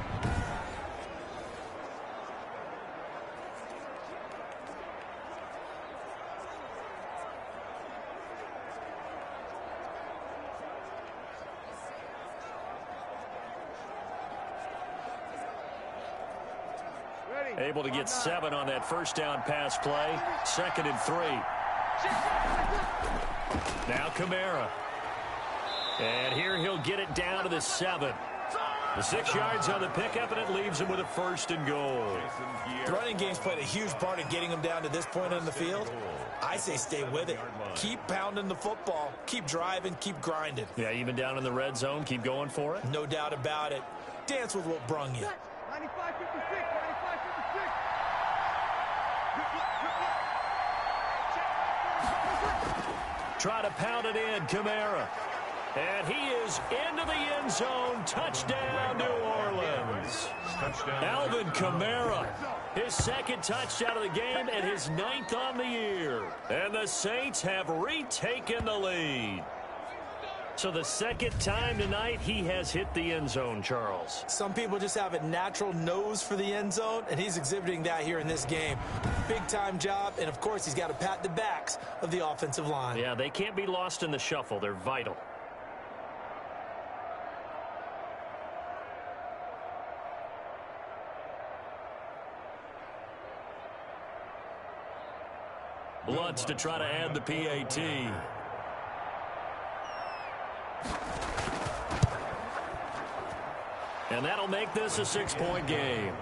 Able to get 7 on that first down pass play. 2nd and 3. Now Kamara. And here he'll get it down to the 7. The 6 yards on the pickup, and it leaves him with a 1st and goal. The running game's played a huge part in getting him down to this point on the field. I say stay with it. Keep pounding the football. Keep driving. Keep grinding. Yeah, even down in the red zone, keep going for it. No doubt about it. Dance with what brung you. 95-56. Try to pound it in, Kamara. And he is into the end zone. Touchdown, New Orleans. Alvin Kamara, his 2nd touchdown of the game and his 9th on the year. And the Saints have retaken the lead. So the 2nd time tonight he has hit the end zone, Charles. Some people just have a natural nose for the end zone, and he's exhibiting that here in this game. Big-time job, and of course he's got to pat the backs of the offensive line. Yeah, they can't be lost in the shuffle. They're vital. Lutz to try to add the PAT. And that'll make this a 6-point game.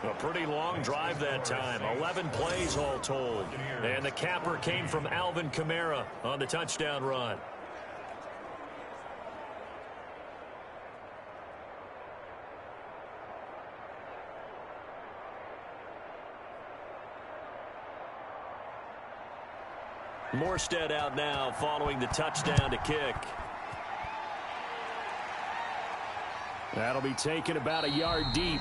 A pretty long drive that time. 11 plays all told. And the capper came from Alvin Kamara on the touchdown run. Morstead out now following the touchdown to kick. That'll be taken about a yard deep.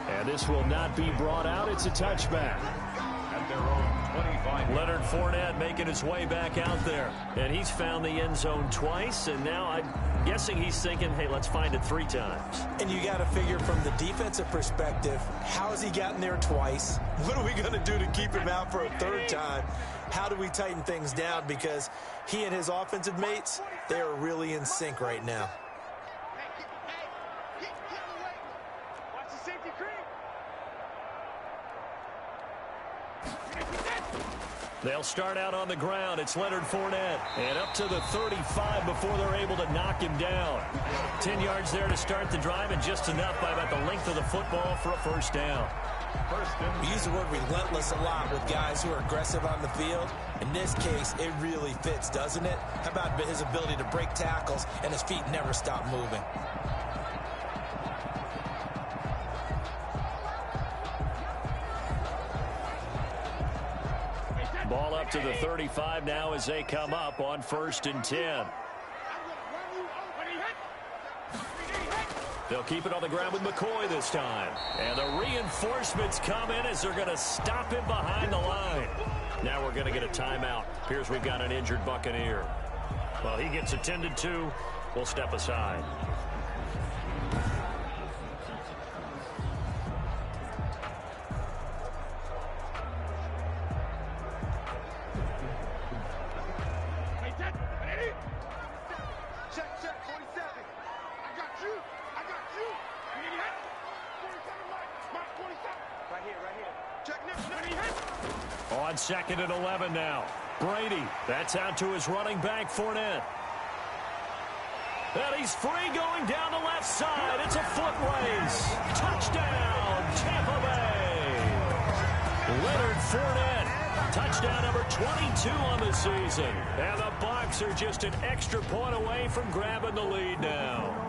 And this will not be brought out. It's a touchback. At their own 25. Leonard Fournette making his way back out there. And he's found the end zone twice. And now I'm guessing he's thinking, hey, let's find it 3 times. And you got to figure from the defensive perspective, how has he gotten there twice? What are we going to do to keep him out for a 3rd time? How do we tighten things down? Because he and his offensive mates, they are really in sync right now. They'll start out on the ground. It's Leonard Fournette. And up to the 35 before they're able to knock him down. 10 yards there to start the drive, and just enough by about the length of the football for a 1st down. We use the word relentless a lot with guys who are aggressive on the field. In this case, it really fits, doesn't it? How about his ability to break tackles and his feet never stop moving? Ball up to the 35 now as they come up on 1st and 10. They'll keep it on the ground with McCoy this time. And the reinforcements come in as they're going to stop him behind the line. Now we're going to get a timeout. Appears we've got an injured Buccaneer. Well, he gets attended to. We'll step aside. On 2nd and 11 now. Brady, that's out to his running back, Fournette. And he's free going down the left side. It's a foot race. Touchdown, Tampa Bay. Leonard Fournette, touchdown number 22 on the season. And the Bucs are just an extra point away from grabbing the lead now.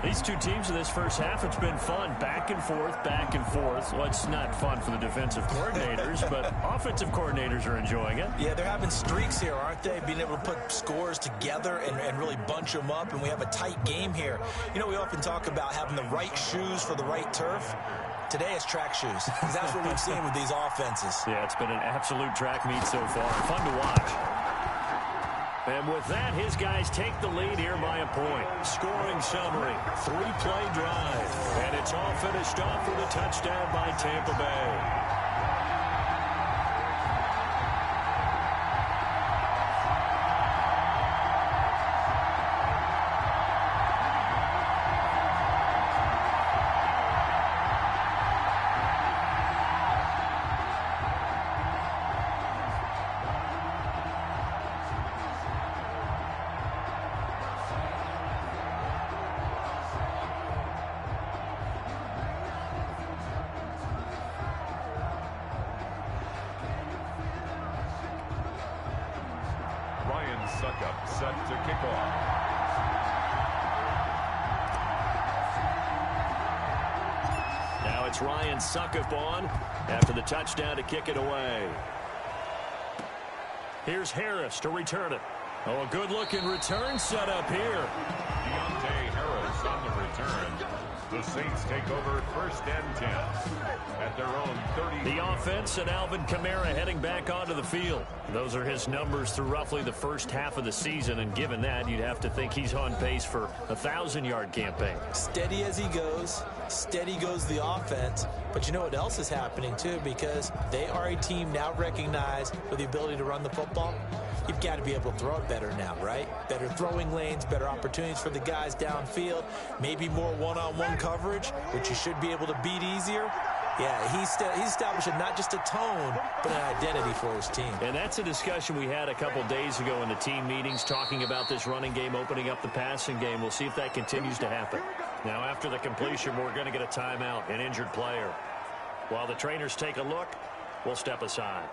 These two teams in this first half, it's been fun. Back and forth, back and forth. Well, it's not fun for the defensive coordinators, but offensive coordinators are enjoying it. Yeah, they're having streaks here, aren't they? Being able to put scores together and really bunch them up, and we have a tight game here. You know, we often talk about having the right shoes for the right turf. Today is track shoes, because that's what we've seen with these offenses. Yeah, it's been an absolute track meet so far. Fun to watch. And with that, his guys take the lead here by a point. Scoring summary, 3-play drive. And it's all finished off with a touchdown by Tampa Bay. Suckup set to kick off. Now it's Ryan Suckup on after the touchdown to kick it away. Here's Harris to return it. Oh, a good-looking return set up here. Deontay Harris on the return. The Saints take over 1st and 10 at their own 30. The offense and Alvin Kamara heading back onto the field. Those are his numbers through roughly the first half of the season, and given that, you'd have to think he's on pace for a 1,000-yard campaign. Steady as he goes, steady goes the offense. But you know what else is happening, too, because they are a team now recognized with the ability to run the football. You've got to be able to throw it better now, right? Better throwing lanes, better opportunities for the guys downfield, maybe more one-on-one coverage, which you should be able to beat easier. Yeah, he's establishing not just a tone, but an identity for his team. And that's a discussion we had a couple days ago in the team meetings, talking about this running game, opening up the passing game. We'll see if that continues to happen. Now, after the completion, we're going to get a timeout, an injured player. While the trainers take a look, we'll step aside.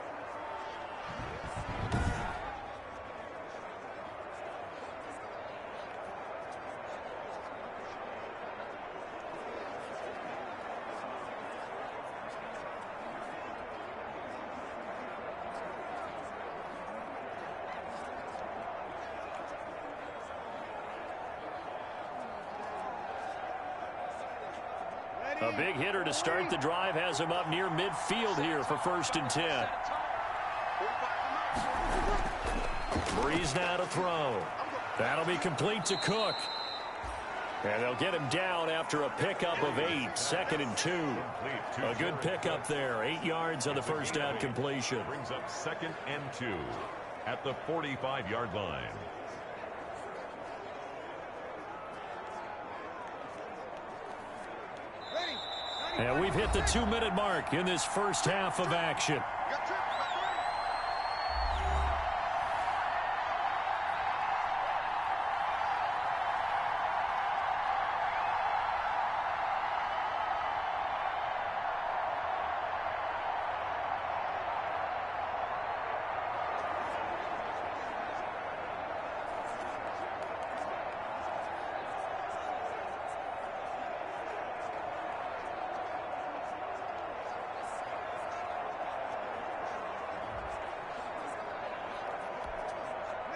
A big hitter to start the drive has him up near midfield here for 1st and 10. Breeze now to throw. That'll be complete to Cook. And they'll get him down after a pickup of 8, 2nd and 2. A good pickup there, 8 yards on the first down completion. Brings up 2nd and 2 at the 45-yard line. And we've hit the 2-minute mark in this first half of action.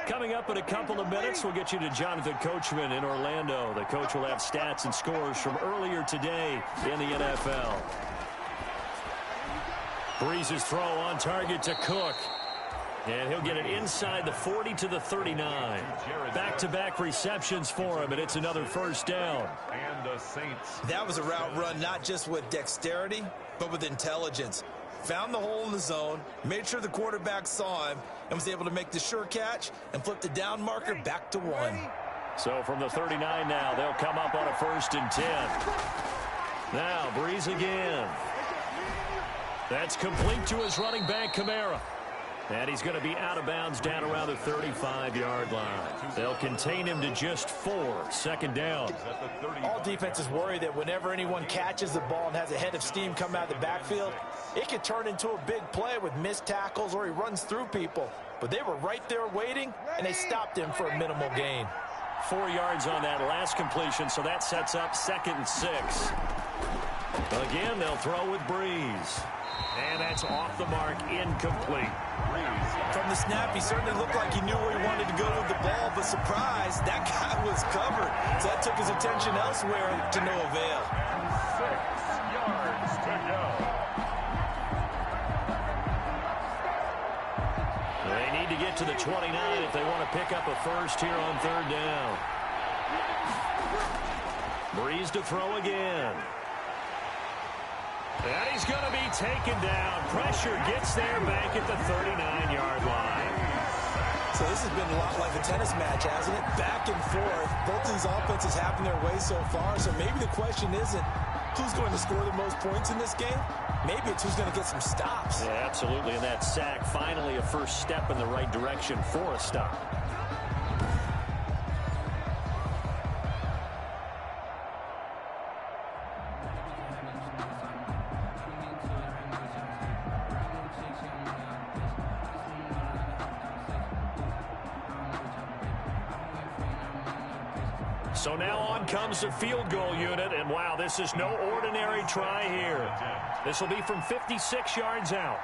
Coming up in a couple of minutes, we'll get you to Jonathan Coachman in Orlando. The coach will have stats and scores from earlier today in the NFL. Breeze's throw on target to Cook. And he'll get it inside the 40 to the 39. Back-to-back receptions for him, and it's another first down. And the Saints. That was a route run not just with dexterity, but with intelligence. Found the hole in the zone, made sure the quarterback saw him, and was able to make the sure catch and flip the down marker back to 1. So from the 39 now, they'll come up on a 1st and 10. Now, Breeze again. That's complete to his running back, Kamara. And he's going to be out of bounds down around the 35-yard line. They'll contain him to just 4, 2nd down. All defenses worry that whenever anyone catches the ball and has a head of steam come out of the backfield, it could turn into a big play with missed tackles or he runs through people. But they were right there waiting, and they stopped him for a minimal gain. 4 yards on that last completion, so that sets up 2nd and 6. Again, they'll throw with Breeze. And that's off the mark, incomplete. From the snap, he certainly looked like he knew where he wanted to go with the ball, but surprise, that guy was covered. So that took his attention elsewhere to no avail. 6 yards to go. They need to get to the 29 if they want to pick up a first here on 3rd down. Breeze to throw again. And he's going to be taken down. Pressure gets there back at the 39-yard line. So this has been a lot like a tennis match, hasn't it? Back and forth. Both of these offenses having their way so far. So maybe the question isn't who's going to score the most points in this game. Maybe it's who's going to get some stops. Yeah, absolutely. And that sack, finally a first step in the right direction for a stop. So now on comes the field goal unit, and wow, this is no ordinary try here. This will be from 56 yards out.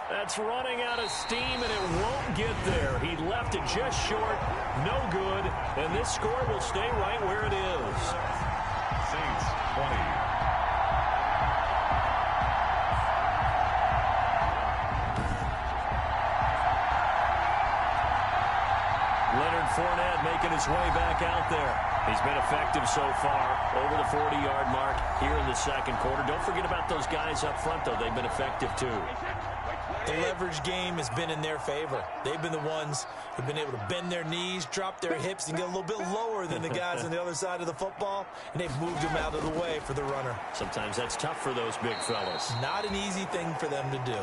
That's running out of steam, and it won't get there. He left it just short, no good, and this score will stay right where it is. Saints 20. Fournette making his way back out there. He's been effective so far, over the 40-yard mark here in the 2nd quarter. Don't forget about those guys up front, though. They've been effective, too. The leverage game has been in their favor. They've been the ones who've been able to bend their knees, drop their hips, and get a little bit lower than the guys on the other side of the football, and they've moved them out of the way for the runner. Sometimes that's tough for those big fellas. Not an easy thing for them to do.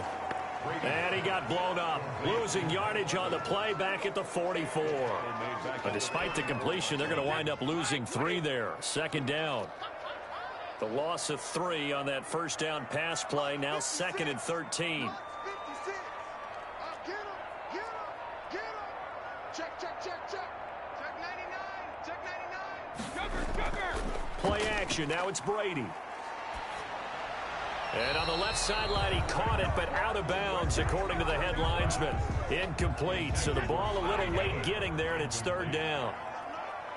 And he got blown up, losing yardage on the play back at the 44. But despite the completion, they're going to wind up losing 3 there. Second down. The loss of 3 on that first down pass play. Now 2nd and 13. Play action. Now it's Brady. And on the left sideline, he caught it, but out of bounds, according to the head linesman. Incomplete, so the ball a little late getting there, and it's 3rd down.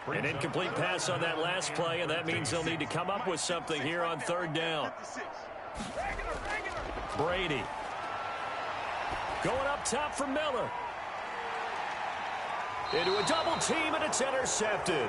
An incomplete pass on that last play, and that means they'll need to come up with something here on 3rd down. Brady. Going up top for Miller. Into a double team, and it's intercepted.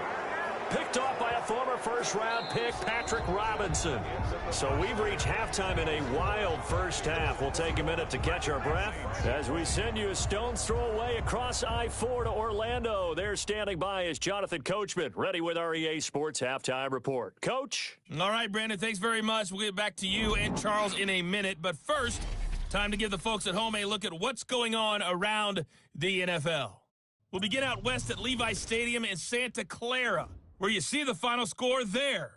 Picked off by a former first-round pick, Patrick Robinson. So we've reached halftime in a wild first half. We'll take a minute to catch our breath as we send you a stone's throw away across I-4 to Orlando. There standing by is Jonathan Coachman, ready with our EA Sports Halftime Report. Coach? All right, Brandon, thanks very much. We'll get back to you and Charles in a minute. But first, time to give the folks at home a look at what's going on around the NFL. We'll begin out west at Levi Stadium in Santa Clara, where you see the final score there.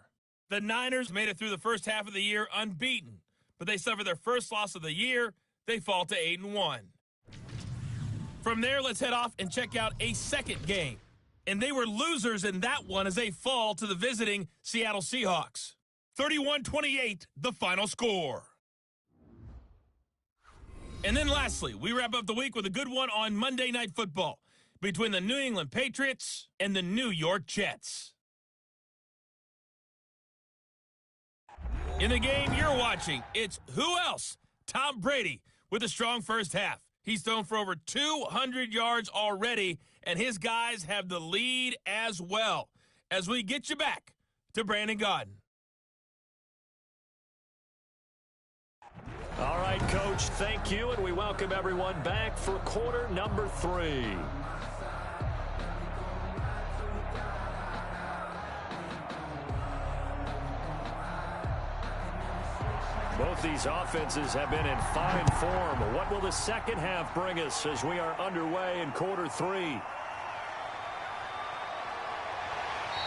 The Niners made it through the first half of the year unbeaten, but they suffered their first loss of the year. They fall to 8-1. From there, let's head off and check out a second game. And they were losers in that one as they fall to the visiting Seattle Seahawks. 31-28, the final score. And then lastly, we wrap up the week with a good one on Monday Night Football between the New England Patriots and the New York Jets. In the game you're watching, it's who else? Tom Brady with a strong first half. He's thrown for over 200 yards already, and his guys have the lead as well. As we get you back to Brandon Gaudin. All right, Coach, thank you, and we welcome everyone back for quarter number 3. Both these offenses have been in fine form. What will the second half bring us as we are underway in quarter 3?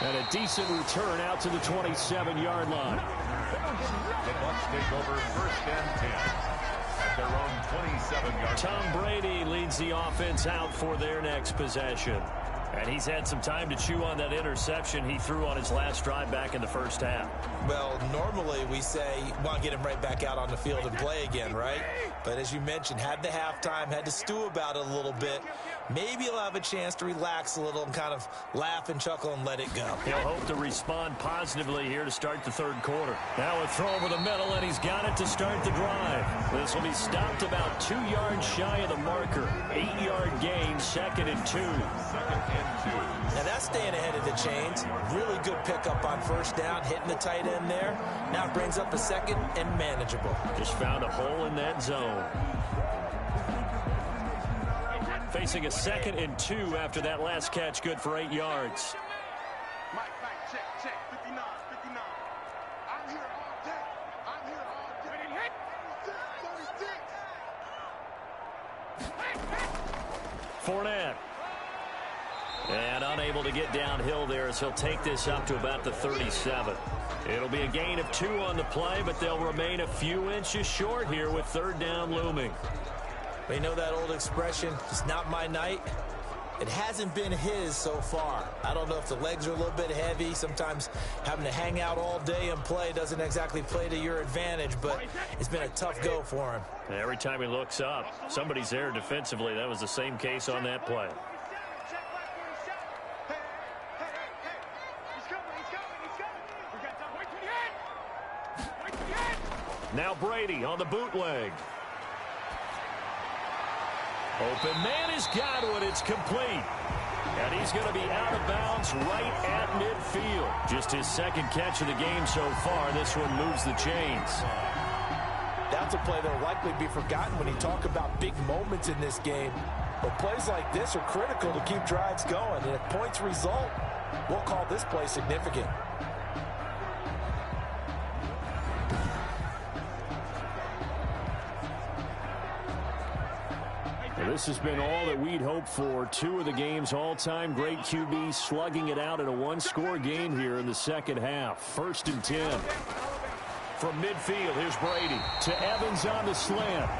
And a decent return out to the 27-yard line. The Bucs take over 1st and 10 at their own 27-yard line. Tom Brady leads the offense out for their next possession. And he's had some time to chew on that interception he threw on his last drive back in the first half. Well, normally we say, want to get him right back out on the field and play again, right? But as you mentioned, had the halftime, had to stew about it a little bit. Maybe he'll have a chance to relax a little and kind of laugh and chuckle and let it go. He'll hope to respond positively here to start the 3rd quarter. Now a throw over the middle, and he's got it to start the drive. This will be stopped about 2 yards shy of the marker. 8-yard gain, 2nd and 2. Now that's staying ahead of the chains. Really good pickup on first down, hitting the tight end there. Now it brings up a 2nd and manageable. Just found a hole in that zone. Facing a 2nd and 2 after that last catch, good for 8 yards. Mike, check, 59. I'm here all day. Ready, hit. 36. Fournette. And unable to get downhill there as he'll take this up to about the 37. It'll be a gain of 2 on the play, but they'll remain a few inches short here with 3rd down looming. We know that old expression, it's not my night. It hasn't been his so far. I don't know if the legs are a little bit heavy. Sometimes having to hang out all day and play doesn't exactly play to your advantage, but it's been a tough go for him. Every time he looks up, somebody's there defensively. That was the same case on that play. Now Brady on the bootleg. Open man has got it. It's complete. And he's going to be out of bounds right at midfield. Just his 2nd catch of the game so far. This one moves the chains. That That's a play that will likely be forgotten when you talk about big moments in this game. But plays like this are critical to keep drives going. And if points result, we'll call this play significant. This has been all that we'd hoped for. Two of the game's all-time great QBs slugging it out in a one-score game here in the second half. 1st and 10. From midfield, here's Brady to Evans on the slant.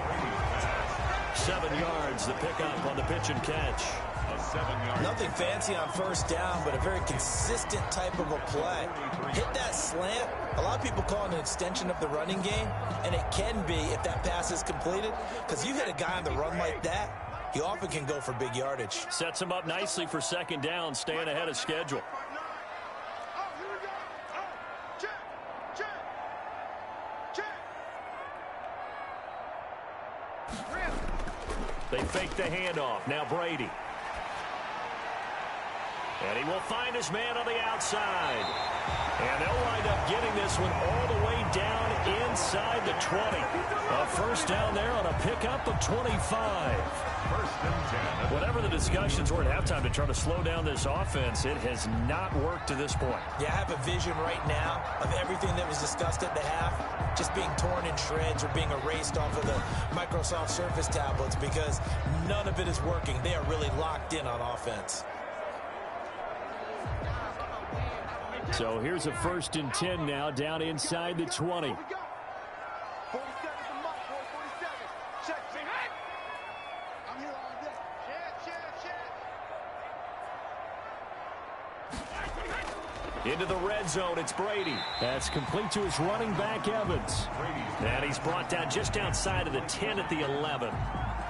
7 yards, the pickup on the pitch and catch. Nothing fancy on first down, but a very consistent type of a play. Hit that slant. A lot of people call it an extension of the running game, and it can be if that pass is completed, because you hit a guy on the run like that, he often can go for big yardage. Sets him up nicely for second down, staying ahead of schedule. They fake the handoff. Now Brady. And he will find his man on the outside. And they'll wind up getting this one all the way down inside the 20. A first down there on a pickup of 25. 1st and 10. Whatever the discussions were at halftime to try to slow down this offense, it has not worked to this point. Yeah, I have a vision right now of everything that was discussed at the half just being torn in shreds or being erased off of the Microsoft Surface tablets because none of it is working. They are really locked in on offense. So here's a 1st and 10 now down inside the 20. Into the red zone, it's Brady. That's complete to his running back, Evans. And he's brought down just outside of the 10 at the 11.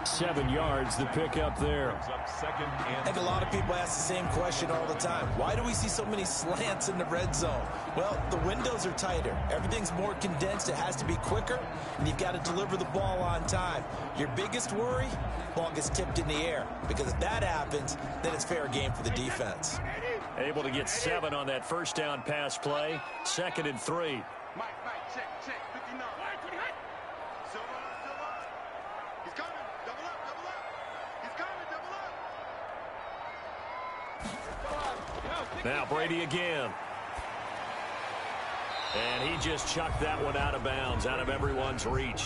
7 yards, the pickup there. I think a lot of people ask the same question all the time. Why do we see so many slants in the red zone? Well, the windows are tighter. Everything's more condensed. It has to be quicker, and you've got to deliver the ball on time. Your biggest worry? Ball gets tipped in the air, because if that happens, then it's fair game for the defense. Able to get 7 on that first down pass play. 2nd and 3. Mike, check, 59. Silva. He's coming. Double up. He's coming, double up. Now Brady again. And he just chucked that one out of bounds, out of everyone's reach.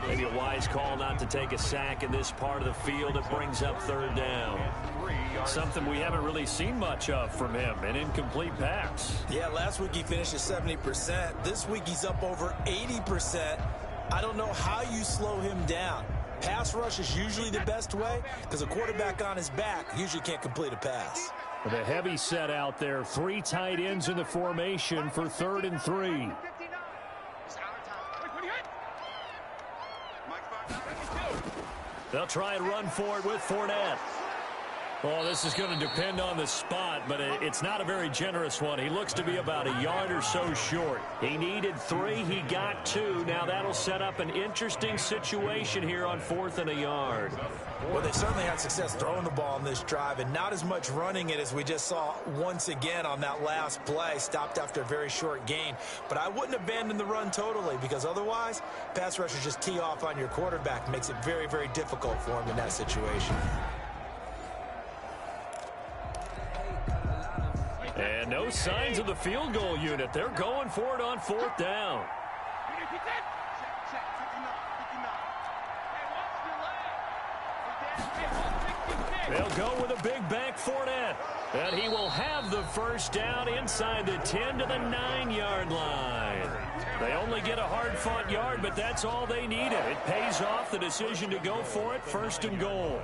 Maybe a wise call not to take a sack in this part of the field. It brings up 3rd down. Something we haven't really seen much of from him, an incomplete pass. Yeah, last week he finished at 70%. This week he's up over 80%. I don't know how you slow him down. Pass rush is usually the best way because a quarterback on his back usually can't complete a pass. With a heavy set out there, 3 tight ends in the formation for 3rd and 3. They'll try and run for it with Fournette. Well, this is going to depend on the spot, but it's not a very generous one. He looks to be about a yard or so short. He needed 3. He got 2. Now that'll set up an interesting situation here on 4th and a yard. Well, they certainly had success throwing the ball on this drive and not as much running it as we just saw once again on that last play. Stopped after a very short gain. But I wouldn't abandon the run totally because otherwise, pass rushers just tee off on your quarterback. Makes it very, very difficult for him in that situation. And no signs of the field goal unit. They're going for it on 4th down. They'll go with a big back Fournette. And he will have the first down inside the 10 to the 9-yard line. They only get a hard-fought yard, but that's all they needed. It pays off, the decision to go for it, 1st and goal.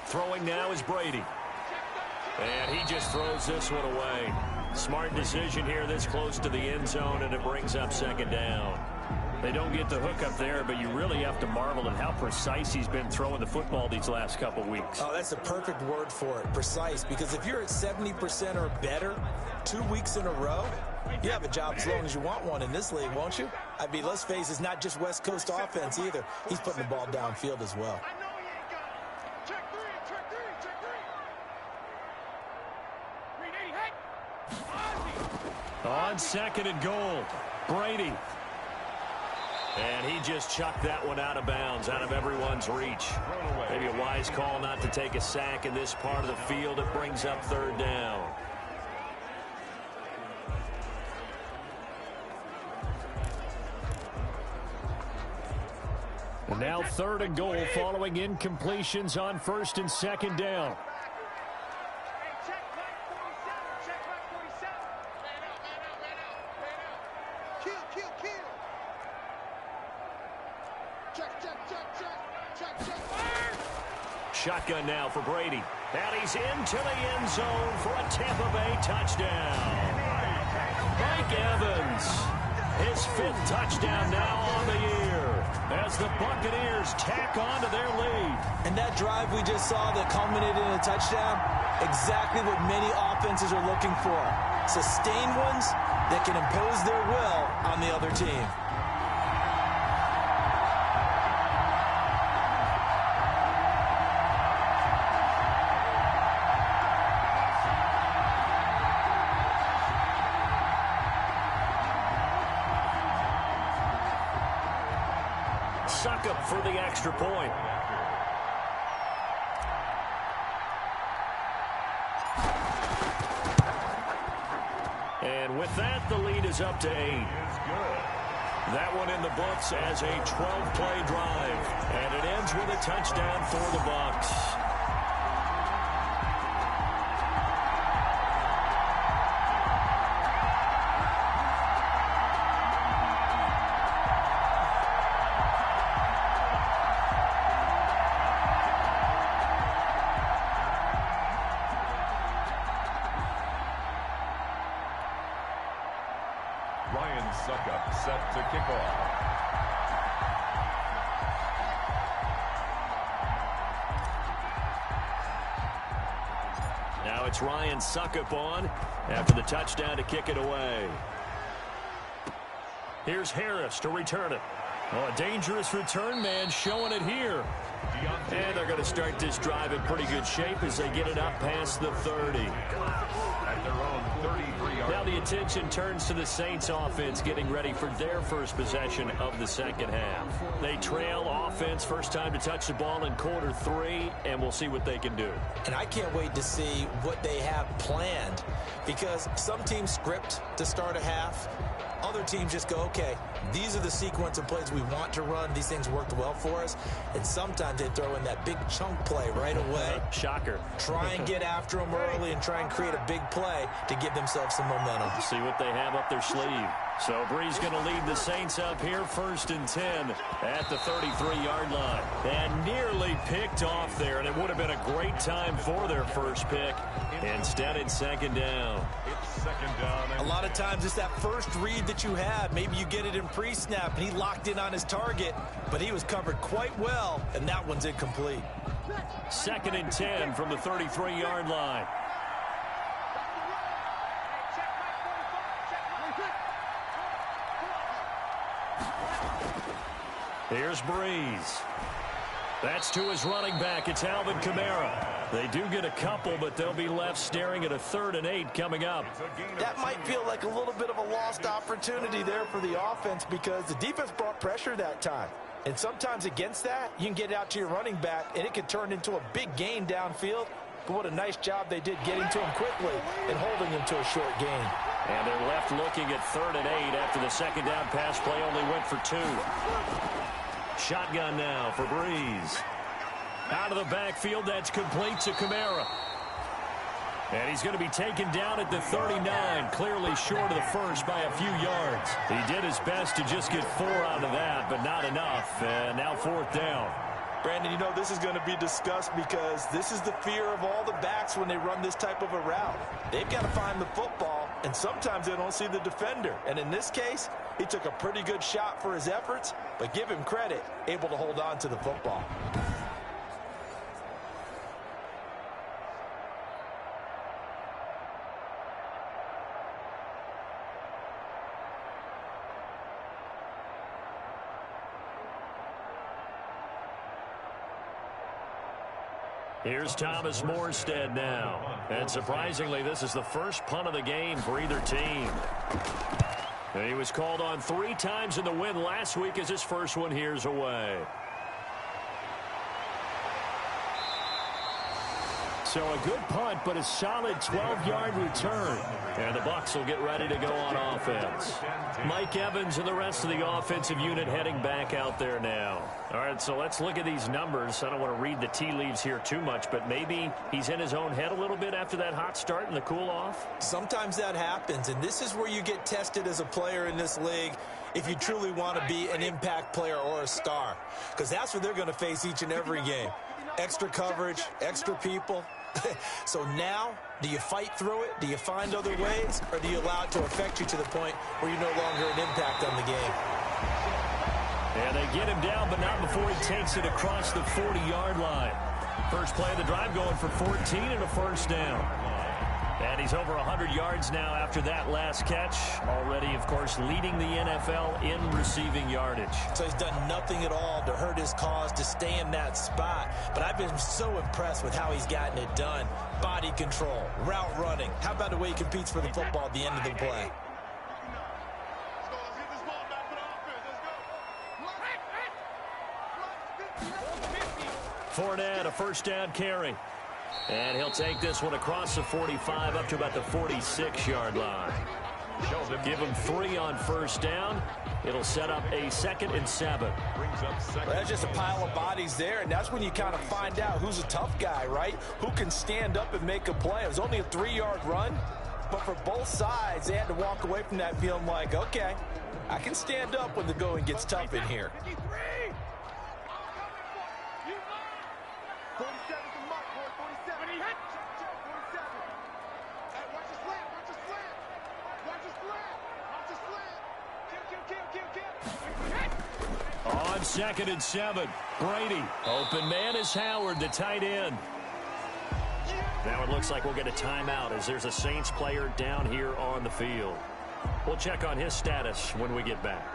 Throwing now is Brady. And he just throws this one away. Smart decision here this close to the end zone, and it brings up 2nd down. They don't get the hook up there, but you really have to marvel at how precise he's been throwing the football these last couple weeks. Oh, that's the perfect word for it, precise, because if you're at 70% or better 2 weeks in a row, you have a job as long as you want one in this league, won't you? I mean, let's face it, it's not just West Coast offense either. He's putting the ball downfield as well. I know he ain't got it. Check three, check three, check three. Green 80, hey! On second and goal, Brady. And he just chucked that one out of bounds, out of everyone's reach. Maybe a wise call not to take a sack in this part of the field. It brings up third down. And now third and goal following incompletions on first and second down. Hey, check right 47, check right 47. Man out, man out, man out, man out. Kill, kill, kill. Check, check, check, check, check, check, fire! Shotgun now for Brady. And he's into the end zone for a Tampa Bay touchdown. Mike Evans, his 5th touchdown now on the year, as the Buccaneers tack on to their lead. And that drive we just saw that culminated in a touchdown, exactly what many offenses are looking for. Sustained ones that can impose their will on the other team. Suck up for the extra point. And with that, the lead is up to 8. That one in the books as a 12-play drive. And it ends with a touchdown for the Bucs. Ryan Suckup set to kick off. Now it's Ryan Suckup on after the touchdown to kick it away. Here's Harris to return it. Oh, a dangerous return man showing it here. And they're going to start this drive in pretty good shape as they get it up past the 30. At their own 33-yard. Now the attention turns to the Saints offense getting ready for their first possession of the second half. They trail offense, first time to touch the ball in quarter 3, and we'll see what they can do. And I can't wait to see what they have planned, because some teams script to start a half. Other teams just go, okay, these are the sequence of plays we want to run. These things worked well for us. And sometimes they throw in that big chunk play right away. Shocker. Try and get after them early and try and create a big play to give themselves some momentum. See what they have up their sleeve. So Bree's going to lead the Saints up here, 1st and 10 at the 33-yard line. And nearly picked off there, and it would have been a great time for their first pick. Instead, it's second down. It's second down. A lot of times it's that first read that you have. Maybe you get it in pre-snap, and he locked in on his target, but he was covered quite well, and that one's incomplete. 2nd and 10 from the 33-yard line. Here's Breeze. That's to his running back. It's Alvin Kamara. They do get a couple, but they'll be left staring at a 3rd and 8 coming up. That might feel like a little bit of a lost opportunity there for the offense, because the defense brought pressure that time. And sometimes against that, you can get out to your running back, and it can turn into a big gain downfield. But what a nice job they did getting to him quickly and holding him to a short gain. And they're left looking at 3rd and 8 after the second down pass play only went for 2. Shotgun now for Breeze. Out of the backfield, that's complete to Kamara. And he's going to be taken down at the 39, clearly short of the first by a few yards. He did his best to just get 4 out of that, but not enough. And now 4th down. Brandon, you know, this is going to be discussed because this is the fear of all the backs when they run this type of a route. They've got to find the football, and sometimes they don't see the defender. And in this case, he took a pretty good shot for his efforts, but give him credit, able to hold on to the football. Here's Thomas Morstead now. And surprisingly, this is the first punt of the game for either team. And he was called on 3 times in the win last week as his first one here's away. So a good punt, but a solid 12-yard return. And the Bucs will get ready to go on offense. Mike Evans and the rest of the offensive unit heading back out there now. All right, so let's look at these numbers. I don't want to read the tea leaves here too much, but maybe he's in his own head a little bit after that hot start and the cool-off. Sometimes that happens, and this is where you get tested as a player in this league if you truly want to be an impact player or a star, because that's what they're going to face each and every game. Extra coverage, extra people. So now, do you fight through it? Do you find other ways? Or do you allow it to affect you to the point where you're no longer an impact on the game? And they get him down, but not before he takes it across the 40-yard line. First play of the drive going for 14 and a first down. And he's over 100 yards now after that last catch. Already, of course, leading the NFL in receiving yardage. So he's done nothing at all to hurt his cause, to stay in that spot. But I've been so impressed with how he's gotten it done. Body control, route running. How about the way he competes for the football at the end of the play? Fournette, a first down carry. And he'll take this one across the 45 up to about the 46-yard line. Give him 3 on first down. It'll set up a 2nd and 7. Well, that's just a pile of bodies there, and that's when you kind of find out who's a tough guy, right? Who can stand up and make a play. It was only a 3-yard run, but for both sides, they had to walk away from that feeling like, okay, I can stand up when the going gets tough in here. On 2nd and 7, Brady. Open man is Howard, the tight end. Now it looks like we'll get a timeout as there's a Saints player down here on the field. We'll check on his status when we get back.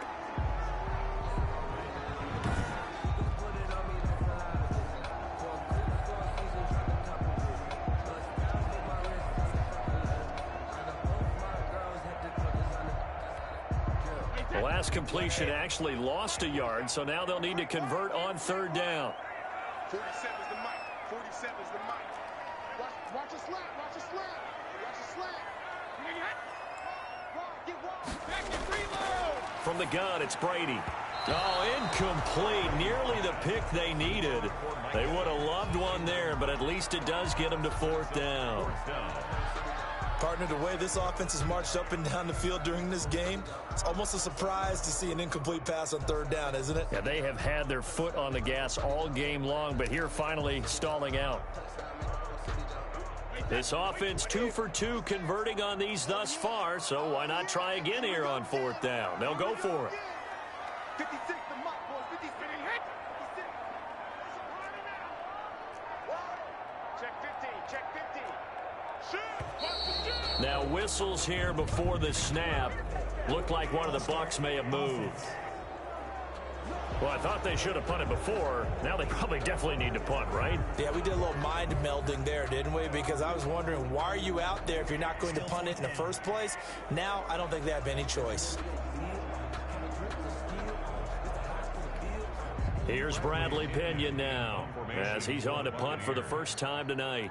The last completion actually lost a yard, so now they'll need to convert on 3rd down. 47 is the mic. 47 is the mic. Watch a slant. Watch a slant. Watch a slant. Get wide. Back and reload. From the gun, it's Brady. Oh, incomplete. Nearly the pick they needed. They would have loved one there, but at least it does get them to 4th down. Partner, the way this offense has marched up and down the field during this game, it's almost a surprise to see an incomplete pass on 3rd down, isn't it? Yeah, they have had their foot on the gas all game long, but here finally stalling out. This offense 2 for 2 converting on these thus far, so why not try again here on 4th down? They'll go for it. 56 the mic, boys. 56. Check 50. Check 50. Shoot. Now whistles here before the snap. Looked like one of the Bucs may have moved. Well, I thought they should have punted before. Now they probably definitely need to punt, right? Yeah, we did a little mind melding there, didn't we? Because I was wondering, why are you out there if you're not going to punt it in the first place? Now, I don't think they have any choice. Here's Bradley Pinion now, as he's on to punt for the first time tonight.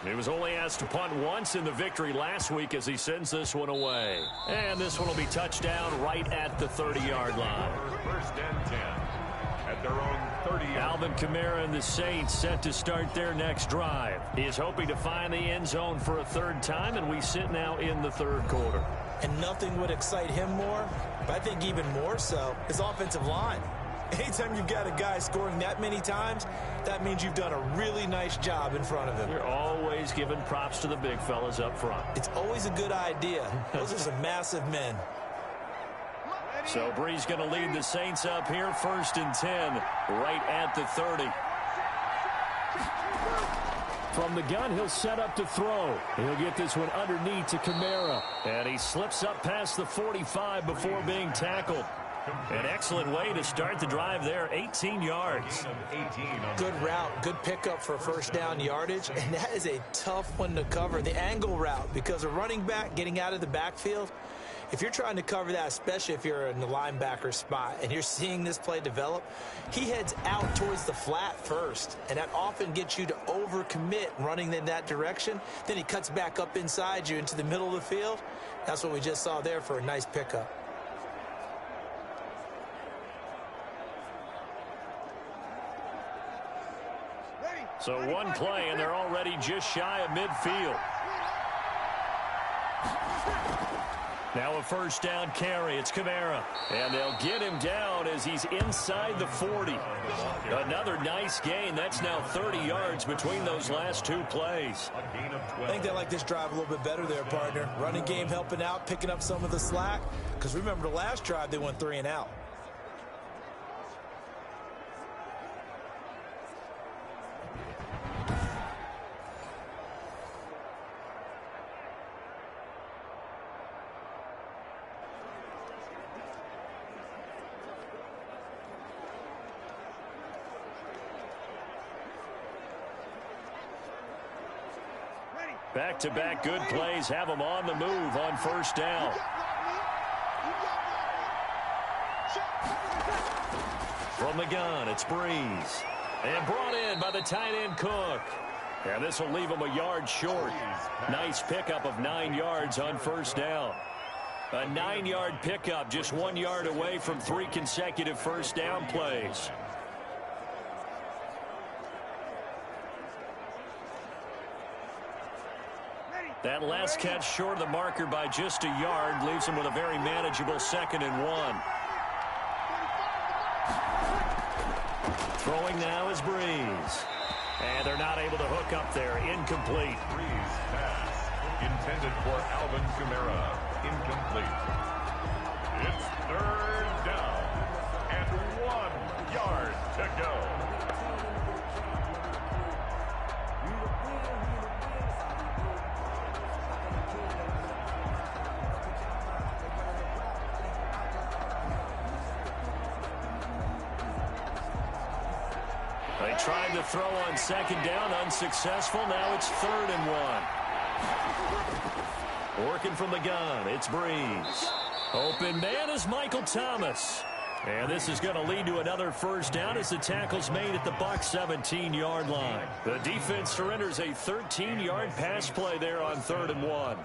He was only asked to punt once in the victory last week as he sends this one away. And this one will be touched down right at the 30-yard line. 1st and 10. at their own 30. Alvin Kamara and the Saints set to start their next drive. He is hoping to find the end zone for a third time, and we sit now in the third quarter. And nothing would excite him more, but I think even more so, his offensive line. Anytime you've got a guy scoring that many times, that means you've done a really nice job in front of him. You're always giving props to the big fellas up front. It's always a good idea. Those are some massive men. So Bree's going to lead the Saints up here, 1st and 10, right at the 30. From the gun, he'll set up to throw. He'll get this one underneath to Kamara. And he slips up past the 45 before being tackled. An excellent way to start the drive there, 18 yards. Good route, good pickup for first down yardage, and that is a tough one to cover, the angle route, because a running back getting out of the backfield, if you're trying to cover that, especially if you're in the linebacker spot and you're seeing this play develop, he heads out towards the flat first, and that often gets you to overcommit running in that direction. Then he cuts back up inside you into the middle of the field. That's what we just saw there for a nice pickup. So one play, and they're already just shy of midfield. Now a first down carry. It's Kamara. And they'll get him down as he's inside the 40. Another nice gain. That's now 30 yards between those last two plays. I think they like this drive a little bit better there, partner. Running game helping out, picking up some of the slack. Because remember, the last drive, they went 3 and out. Back-to-back good plays have them on the move on first down. From the gun, it's Breeze. And brought in by the tight end Cook. And this will leave him a yard short. Nice pickup of 9 yards on first down. A 9-yard pickup, just 1 yard away from 3 consecutive first down plays. That last catch short of the marker by just a yard leaves him with a very manageable 2nd and 1. Throwing now is Breeze. And they're not able to hook up there. Incomplete. Breeze pass intended for Alvin Kamara. Incomplete. It's 3rd down and 1 yard to go. They tried to throw on 2nd down, unsuccessful. Now it's 3rd and 1. Working from the gun, it's Breeze. Open man is Michael Thomas. And this is going to lead to another first down as the tackle's made at the Bucs 17-yard line. The defense surrenders a 13-yard pass play there on 3rd and 1.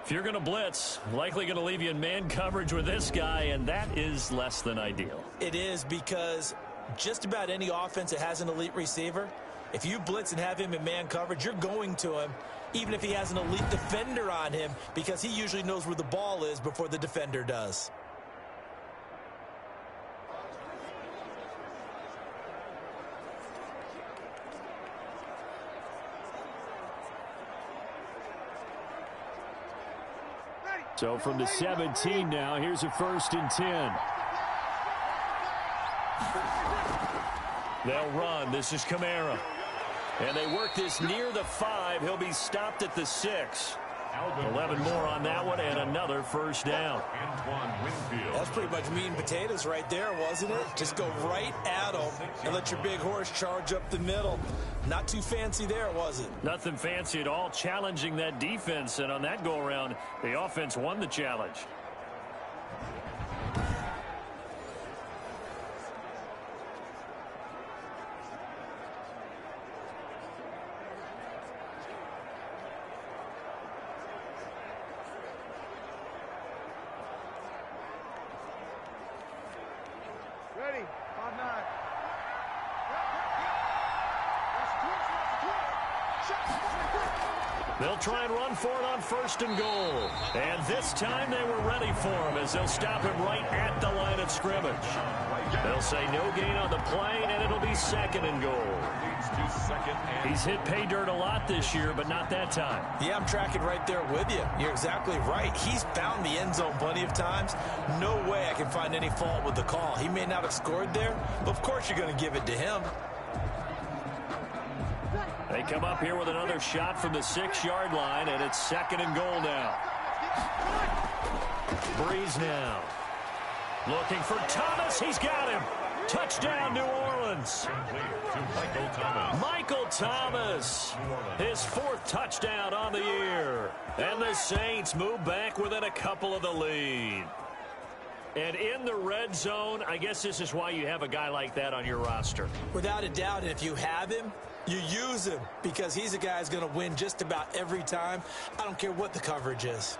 If you're going to blitz, likely going to leave you in man coverage with this guy, and that is less than ideal. It is, because just about any offense that has an elite receiver, if you blitz and have him in man coverage, you're going to him, even if he has an elite defender on him, because he usually knows where the ball is before the defender does. So from the 17 now, here's a 1st and 10. They'll run. This is Kamara. And they work this near the 5. He'll be stopped at the 6. 11 more on that one, and another first down. That's pretty much meat and potatoes right there, wasn't it? Just go right at them and let your big horse charge up the middle. Not too fancy there, was it? Nothing fancy at all, challenging that defense. And on that go-around, the offense won the challenge. Ready. 5-9. They'll try and run for it on 1st and goal. And this time they were ready for him as they'll stop him right at the line of scrimmage. They'll say no gain on the play, and it'll be 2nd and goal. He's hit pay dirt a lot this year, but not that time. Yeah, I'm tracking right there with you. You're exactly right. He's found the end zone plenty of times. No way I can find any fault with the call. He may not have scored there, but of course you're going to give it to him. They come up here with another shot from the 6-yard line, and it's 2nd and goal now. Breeze now. Looking for Thomas. He's got him. Touchdown, New Orleans. Michael Thomas. His 4th touchdown on the year. And the Saints move back within a couple of the lead. And in the red zone, I guess this is why you have a guy like that on your roster. Without a doubt, and if you have him, you use him because he's a guy who's going to win just about every time. I don't care what the coverage is.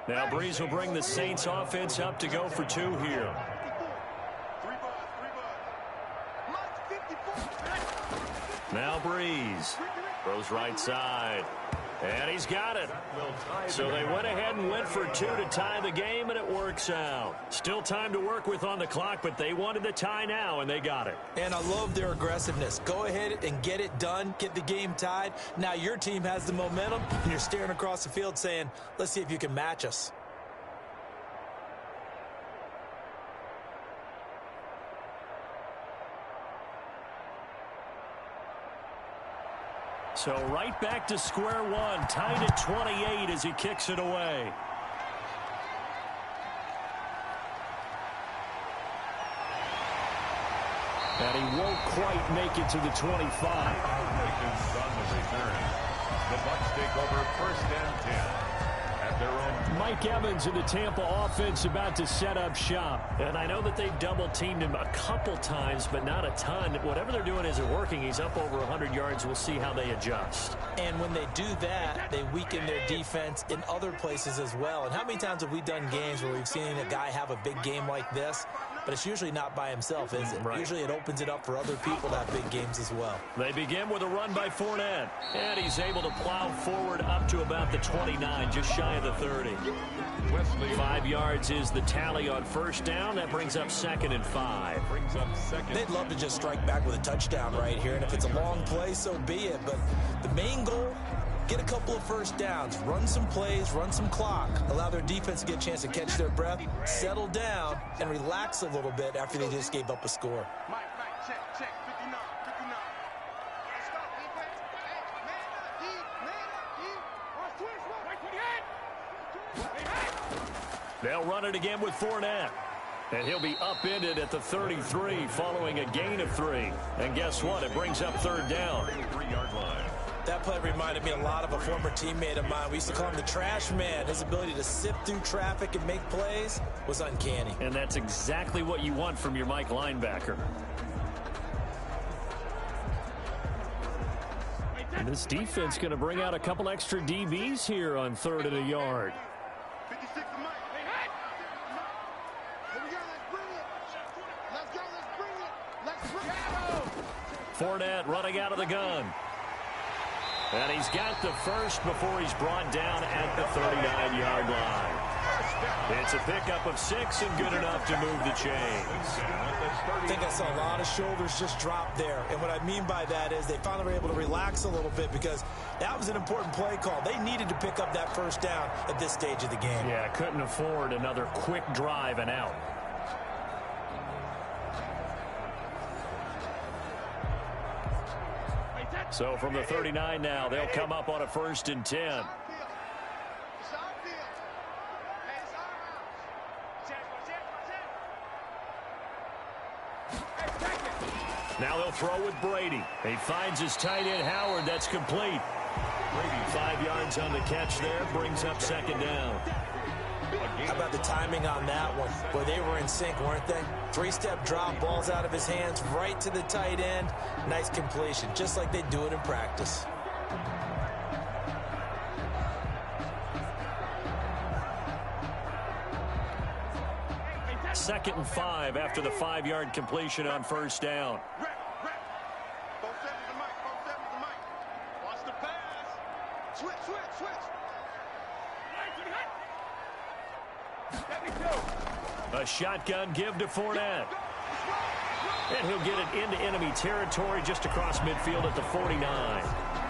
Now Breeze will bring the Saints offense up to go for 2 here. Now Breeze throws right side. And he's got it. So they went ahead and went for 2 to tie the game, and it works out. Still time to work with on the clock, but they wanted the tie now, and they got it. And I love their aggressiveness. Go ahead and get it done. Get the game tied. Now your team has the momentum, and you're staring across the field saying, let's see if you can match us. So right back to square one, tied at 28 as he kicks it away. And he won't quite make it to the 25. The Bucs take over 1st and 10 at their own. Mike Evans in the Tampa offense about to set up shop. And I know that they've double-teamed him a couple times, but not a ton. Whatever they're doing isn't working. He's up over 100 yards. We'll see how they adjust. And when they do that, they weaken their defense in other places as well. And how many times have we done games where we've seen a guy have a big game like this? But it's usually not by himself, is it? Right. Usually it opens it up for other people to have big games as well. They begin with a run by Fournette. And he's able to plow forward up to about the 29, just shy of the 30. 5 yards is the tally on 1st down. That brings up 2nd and 5. They'd love to just strike back with a touchdown right here. And if it's a long play, so be it. But the main goal, get a couple of 1st downs, run some plays, run some clock, allow their defense to get a chance to catch their breath, settle down, and relax a little bit after they just gave up a score. Mike, check, 59, 59. Let's go, defense. Hey, man up, deep. Watch twist, right 28. They'll run it again with Fournette. And he'll be upended at the 33 following a gain of 3. And guess what? It brings up 3rd down. 3-yard line. That play reminded me a lot of a former teammate of mine. We used to call him the trash man. His ability to sift through traffic and make plays was uncanny. And that's exactly what you want from your Mike linebacker. And this defense going to bring out a couple extra DBs here on 3rd and a yard. 56 to Mike. Hey! Here we go, let's bring it. Fournette running out of the gun. And he's got the first before he's brought down at the 39-yard line. It's a pickup of 6 and good enough to move the chains. I think I saw a lot of shoulders just drop there. And what I mean by that is they finally were able to relax a little bit because that was an important play call. They needed to pick up that 1st down at this stage of the game. Yeah, couldn't afford another quick drive and out. So from the 39 now, they'll come up on a 1st and 10. Now they'll throw with Brady. He finds his tight end Howard. That's complete. Brady 5 yards on the catch there. Brings up 2nd down. How about the timing on that one? Boy, they were in sync, weren't they? Three-step drop, balls out of his hands, right to the tight end. Nice completion, just like they do it in practice. Second and 5 after the 5-yard completion on first down. Watch the pass. Switch. A shotgun give to Fournette. And he'll get it into enemy territory just across midfield at the 49.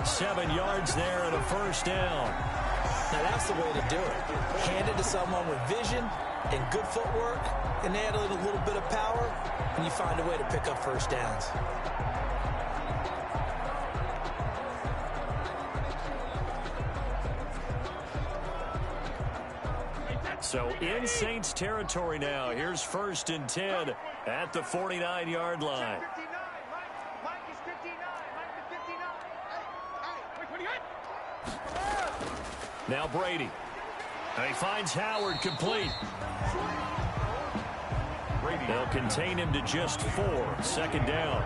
7 yards there and a first down. Now that's the way to do it. Hand it to someone with vision and good footwork, and add a little bit of power, and you find a way to pick up first downs. So in Saints territory now. Here's first and 10 at the 49-yard line. Mike is 59. Mike is 59. Now Brady. And he finds Howard complete. They'll contain him to just 4. Second down.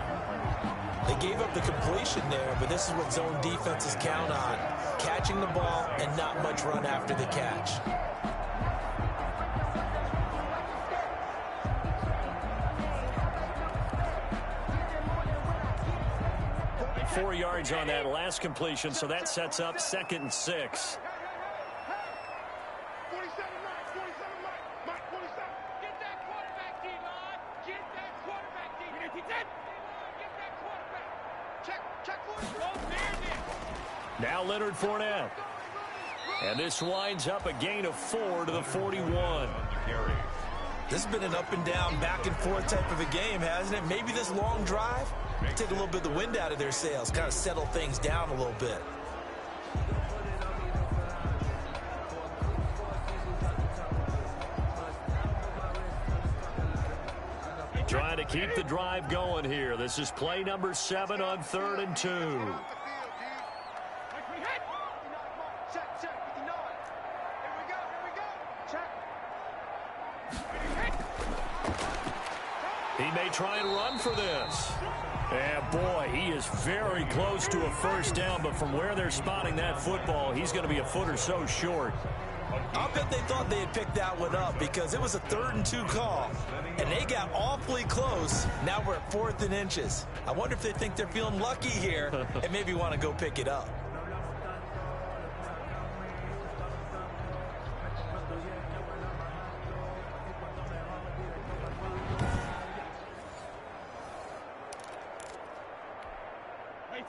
They gave up the completion there, but this is what zone defenses count on. Catching the ball and not much run after the catch. Four yards on that last completion, so that sets up second and 6. 47 Mike, 47. Get that quarterback, D-line. Get that quarterback, D-line. Get that quarterback. Check quarterback. Now Leonard Fournette. And this winds up a gain of 4 to the 41. This has been an up and down, back and forth type of a game, hasn't it? Maybe this long drive take a little bit of the wind out of their sails, kind of settle things down a little bit. Trying to keep the drive going here. This is play number 7 on 3rd and 2. Check, 59. Here we go. Check. He may try and run for this. And boy, he is very close to a first down, but from where they're spotting that football, he's going to be a foot or so short. I'll bet they thought they had picked that one up because it was a 3rd and 2 call, and they got awfully close. Now we're at 4th and inches. I wonder if they think they're feeling lucky here and maybe want to go pick it up.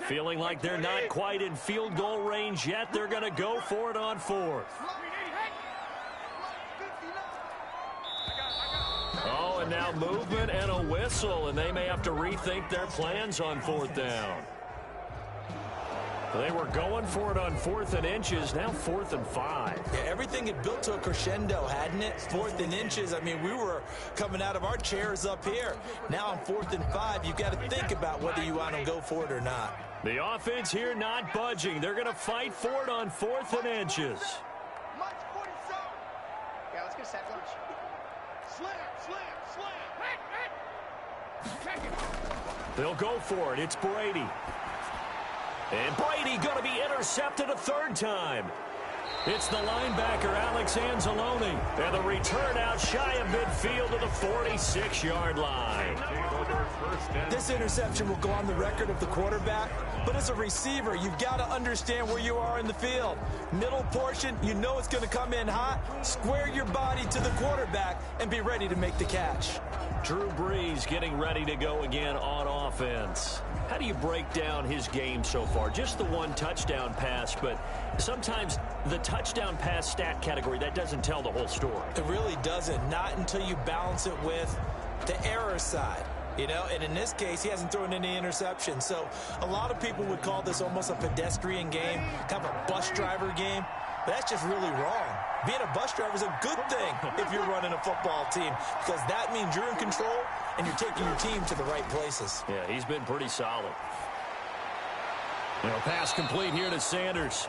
Feeling like they're not quite in field goal range yet. They're going to go for it on 4th. Oh, and now movement and a whistle, and they may have to rethink their plans on 4th down. They were going for it on 4th and inches, now 4th and 5. Yeah, everything had built to a crescendo, hadn't it? 4th and inches. I mean, we were coming out of our chairs up here. Now on 4th and 5, you've got to think about whether you want to go for it or not. The offense here not budging. They're going to fight for it on 4th and inches. Mike 47. Yeah, let's get a set lunch. Slam. Check it. They'll go for it. It's Brady. And Brady going to be intercepted a 3rd time. It's the linebacker, Alex Anzalone. And the return out shy of midfield to the 46-yard line. This interception will go on the record of the quarterback, but as a receiver, you've got to understand where you are in the field. Middle portion, you know it's going to come in hot. Square your body to the quarterback and be ready to make the catch. Drew Brees getting ready to go again on offense. How do you break down his game so far? Just the 1 touchdown pass, but sometimes the touchdown pass stat category, that doesn't tell the whole story. It really doesn't, not until you balance it with the error side. You know, and in this case, he hasn't thrown any interceptions. So a lot of people would call this almost a pedestrian game, kind of a bus driver game. But that's just really wrong. Being a bus driver is a good thing if you're running a football team, because that means you're in control and you're taking your team to the right places. Yeah, he's been pretty solid. Pass complete here to Sanders.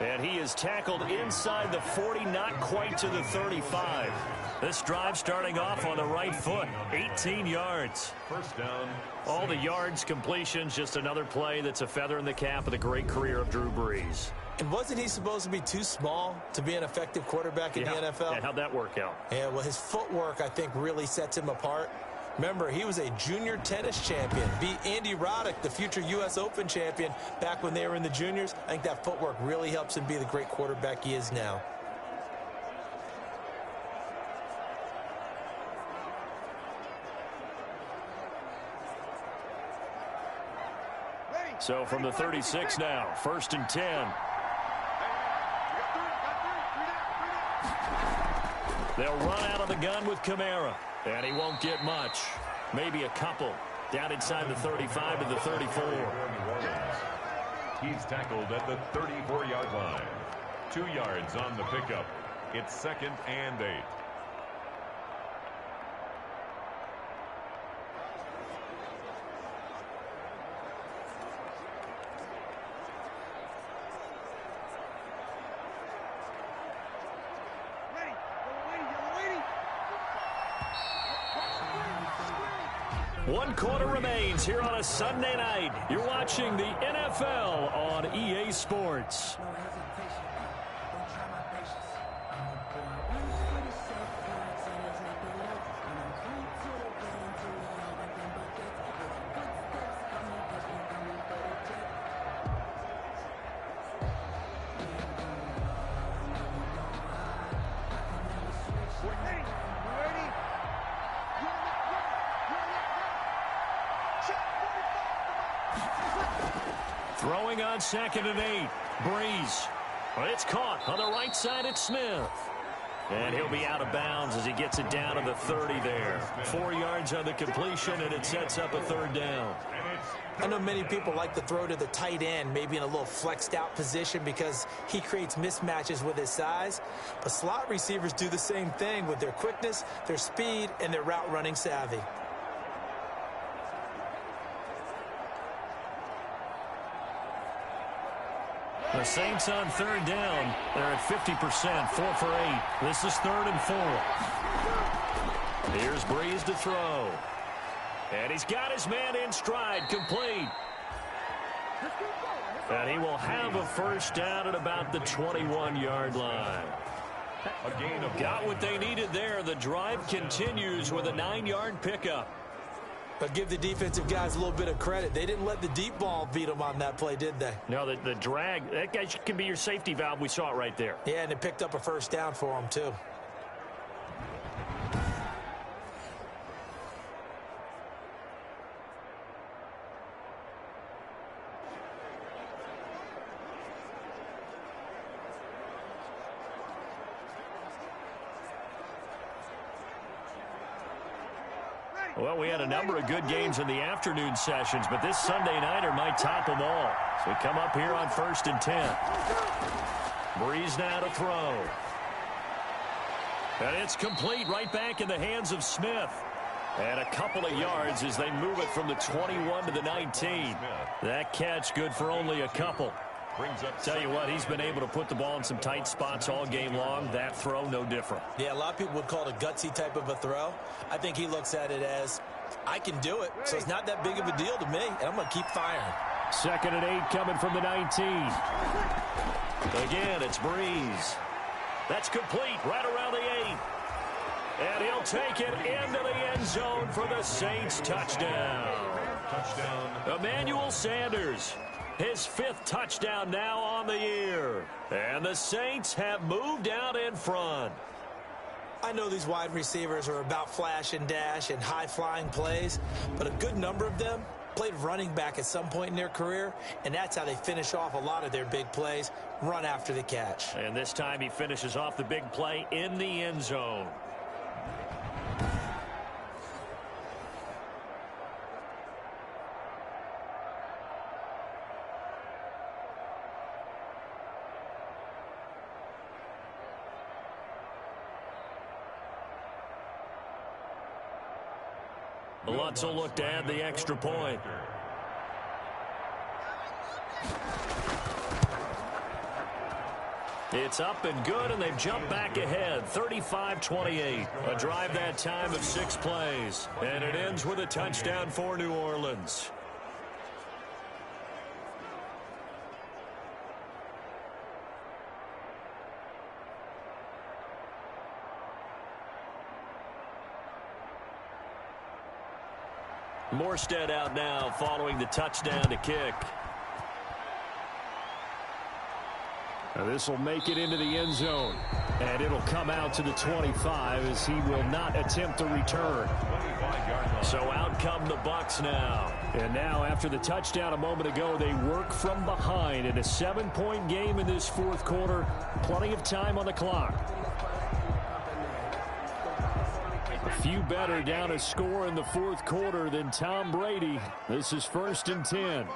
And he is tackled inside the 40, not quite to the 35. This drive starting off on the right foot, 18 yards. First down. All the yards, completions, just another play that's a feather in the cap of the great career of Drew Brees. And wasn't he supposed to be too small to be an effective quarterback in the NFL? Yeah, how'd that work out? Yeah, well, his footwork, I think, really sets him apart. Remember, he was a junior tennis champion, beat Andy Roddick, the future U.S. Open champion, back when they were in the juniors. I think that footwork really helps him be the great quarterback he is now. So from the 36 now, 1st and 10. They'll run out of the gun with Kamara. And he won't get much. Maybe a couple. Down inside the 35 to the 34. He's tackled at the 34-yard line. 2 yards on the pickup. It's 2nd and 8. One quarter remains here on a Sunday night. You're watching the NFL on EA Sports. Throwing on 2nd and 8. Brees. But it's caught on the right side at Smith. And he'll be out of bounds as he gets it down to the 30 there. 4 yards on the completion, and it sets up a 3rd down. I know many people like to throw to the tight end, maybe in a little flexed out position because he creates mismatches with his size. But slot receivers do the same thing with their quickness, their speed, and their route running savvy. The Saints on 3rd down. They're at 50%, 4 for 8. This is 3rd and 4. Here's Brees to throw. And he's got his man in stride, complete. And he will have a 1st down at about the 21-yard line. Got what they needed there. The drive continues with a 9-yard pickup. But give the defensive guys a little bit of credit. They didn't let the deep ball beat them on that play, did they? No, the drag, that guy can be your safety valve. We saw it right there. Yeah, and it picked up a 1st down for them, too. Well, we had a number of good games in the afternoon sessions, but this Sunday nighter might top them all. So we come up here on 1st and 10. Brees now to throw. And it's complete right back in the hands of Smith. And a couple of yards as they move it from the 21 to the 19. That catch good for only a couple. Tell you what, he's been able to put the ball in some tight spots all game long. That throw, no different. Yeah, a lot of people would call it a gutsy type of a throw. I think he looks at it as, I can do it, so it's not that big of a deal to me, and I'm going to keep firing. 2nd and 8 coming from the 19. Again, it's Brees. That's complete right around the 8. And he'll take it into the end zone for the Saints touchdown. Emmanuel Sanders. His 5th touchdown now on the year. And the Saints have moved out in front. I know these wide receivers are about flash and dash and high-flying plays, but a good number of them played running back at some point in their career, and that's how they finish off a lot of their big plays, run after the catch. And this time he finishes off the big play in the end zone. Lutz will look to add the extra point. It's up and good, and they've jumped back ahead, 35-28. A drive that time of 6 plays, and it ends with a touchdown for New Orleans. Morstead out now following the touchdown to kick. This will make it into the end zone, and it'll come out to the 25 as he will not attempt to return. So out come the Bucs now. And now after the touchdown a moment ago, they work from behind in a 7-point game in this fourth quarter. Plenty of time on the clock. A few better down a score in the fourth quarter than Tom Brady. This is 1st and 10.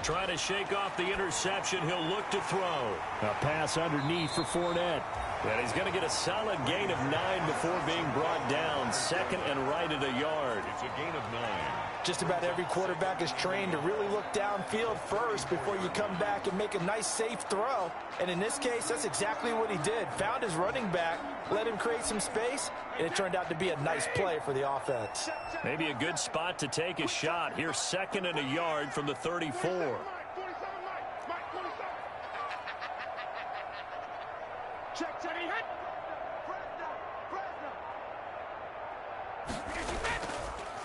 Trying to shake off the interception. He'll look to throw. A pass underneath for Fournette. And he's going to get a solid gain of 9 before being brought down. Second and right at a yard. It's a gain of 9. Just about every quarterback is trained to really look downfield first before you come back and make a nice, safe throw. And in this case, that's exactly what he did. Found his running back, let him create some space, and it turned out to be a nice play for the offense. Maybe a good spot to take a shot. Here's 2nd and a yard from the 34.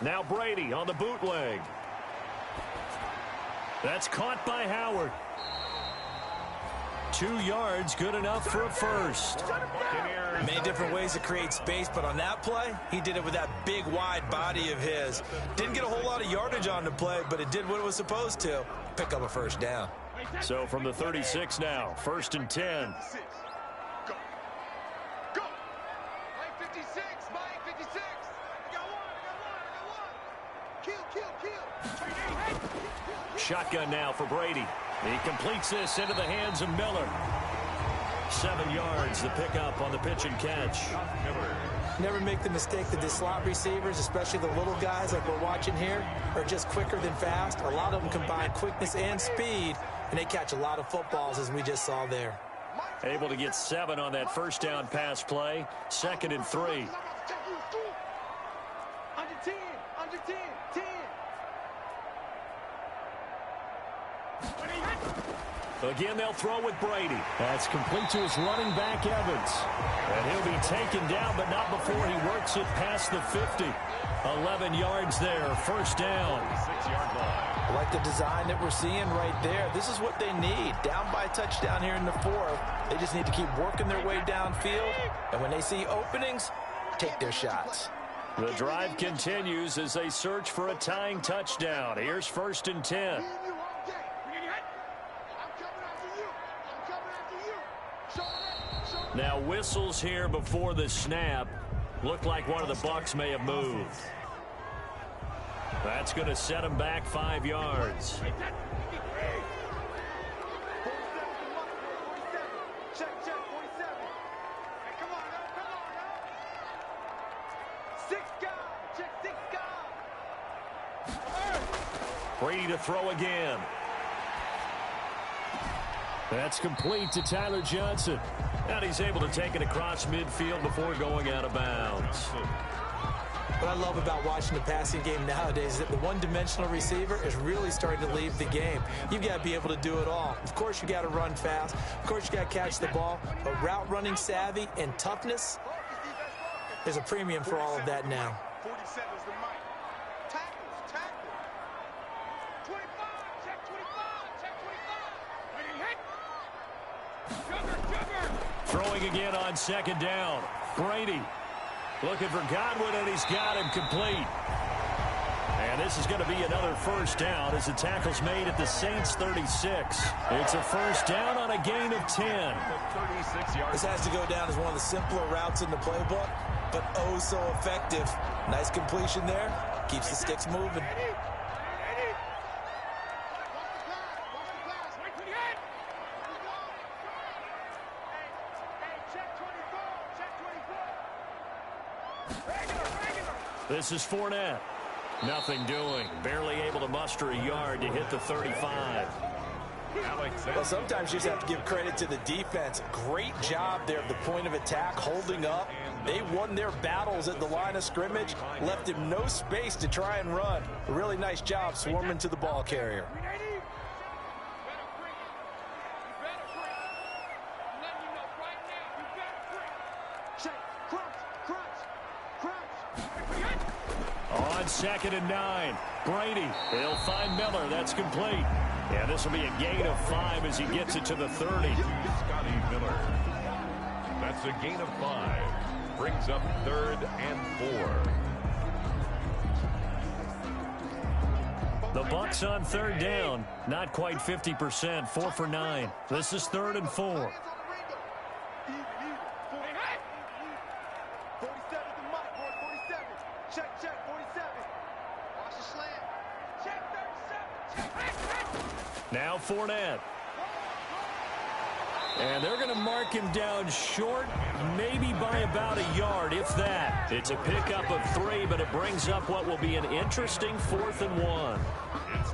Now Brady on the bootleg. That's caught by Howard. 2 yards, good enough for a first. Many different ways to create space, but on that play, he did it with that big, wide body of his. Didn't get a whole lot of yardage on the play, but it did what it was supposed to. Pick up a first down. So from the 36 now, 1st and 10. Shotgun now for Brady. He completes this into the hands of Miller. 7 yards, the pickup on the pitch and catch. Never make the mistake that the slot receivers, especially the little guys like we're watching here, are just quicker than fast. A lot of them combine quickness and speed, and they catch a lot of footballs, as we just saw there. Able to get 7 on that first down pass play. 2nd and 3. Under 10, under 10, 10. Again, they'll throw with Brady. That's complete to his running back, Evans. And he'll be taken down, but not before he works it past the 50. 11 yards there, first down. 6-yard line. I like the design that we're seeing right there. This is what they need. Down by a touchdown here in the fourth. They just need to keep working their way downfield. And when they see openings, take their shots. The drive continues as they search for a tying touchdown. Here's 1st and 10. Now whistles here before the snap. Looked like one of the Bucs may have moved. That's going to set him back 5 yards. Brady to throw again. That's complete to Tyler Johnson. And he's able to take it across midfield before going out of bounds. What I love about watching the passing game nowadays is that the one-dimensional receiver is really starting to leave the game. You've got to be able to do it all. Of course, you got to run fast. Of course, you got to catch the ball. But route running savvy and toughness, there's a premium for all of that now. 47 is the mic. Tackles, tackle. 25, check 25, check 25. Hit. Jugger. Throwing again on 2nd down. Brady looking for Godwin, and he's got him complete. And this is going to be another first down as the tackle's made at the Saints 36. It's a first down on a gain of 10. This has to go down as one of the simpler routes in the playbook, but oh so effective. Nice completion there. Keeps the sticks moving. This is Fournette. Nothing doing. Barely able to muster a yard to hit the 35. Well, sometimes you just have to give credit to the defense. Great job there at the point of attack, holding up. They won their battles at the line of scrimmage, left him no space to try and run. A really nice job swarming to the ball carrier. On 2nd and 9, Brady. He'll find Miller. That's complete. Yeah, this will be a gain of 5 as he gets it to the 30. Scotty Miller. That's a gain of 5. Brings up 3rd and 4. The Bucs on 3rd down. Not quite 50%. 4 for 9. This is 3rd and 4. Now Fournette. And they're going to mark him down short, maybe by about a yard, if that. It's a pickup of 3, but it brings up what will be an interesting 4th and 1.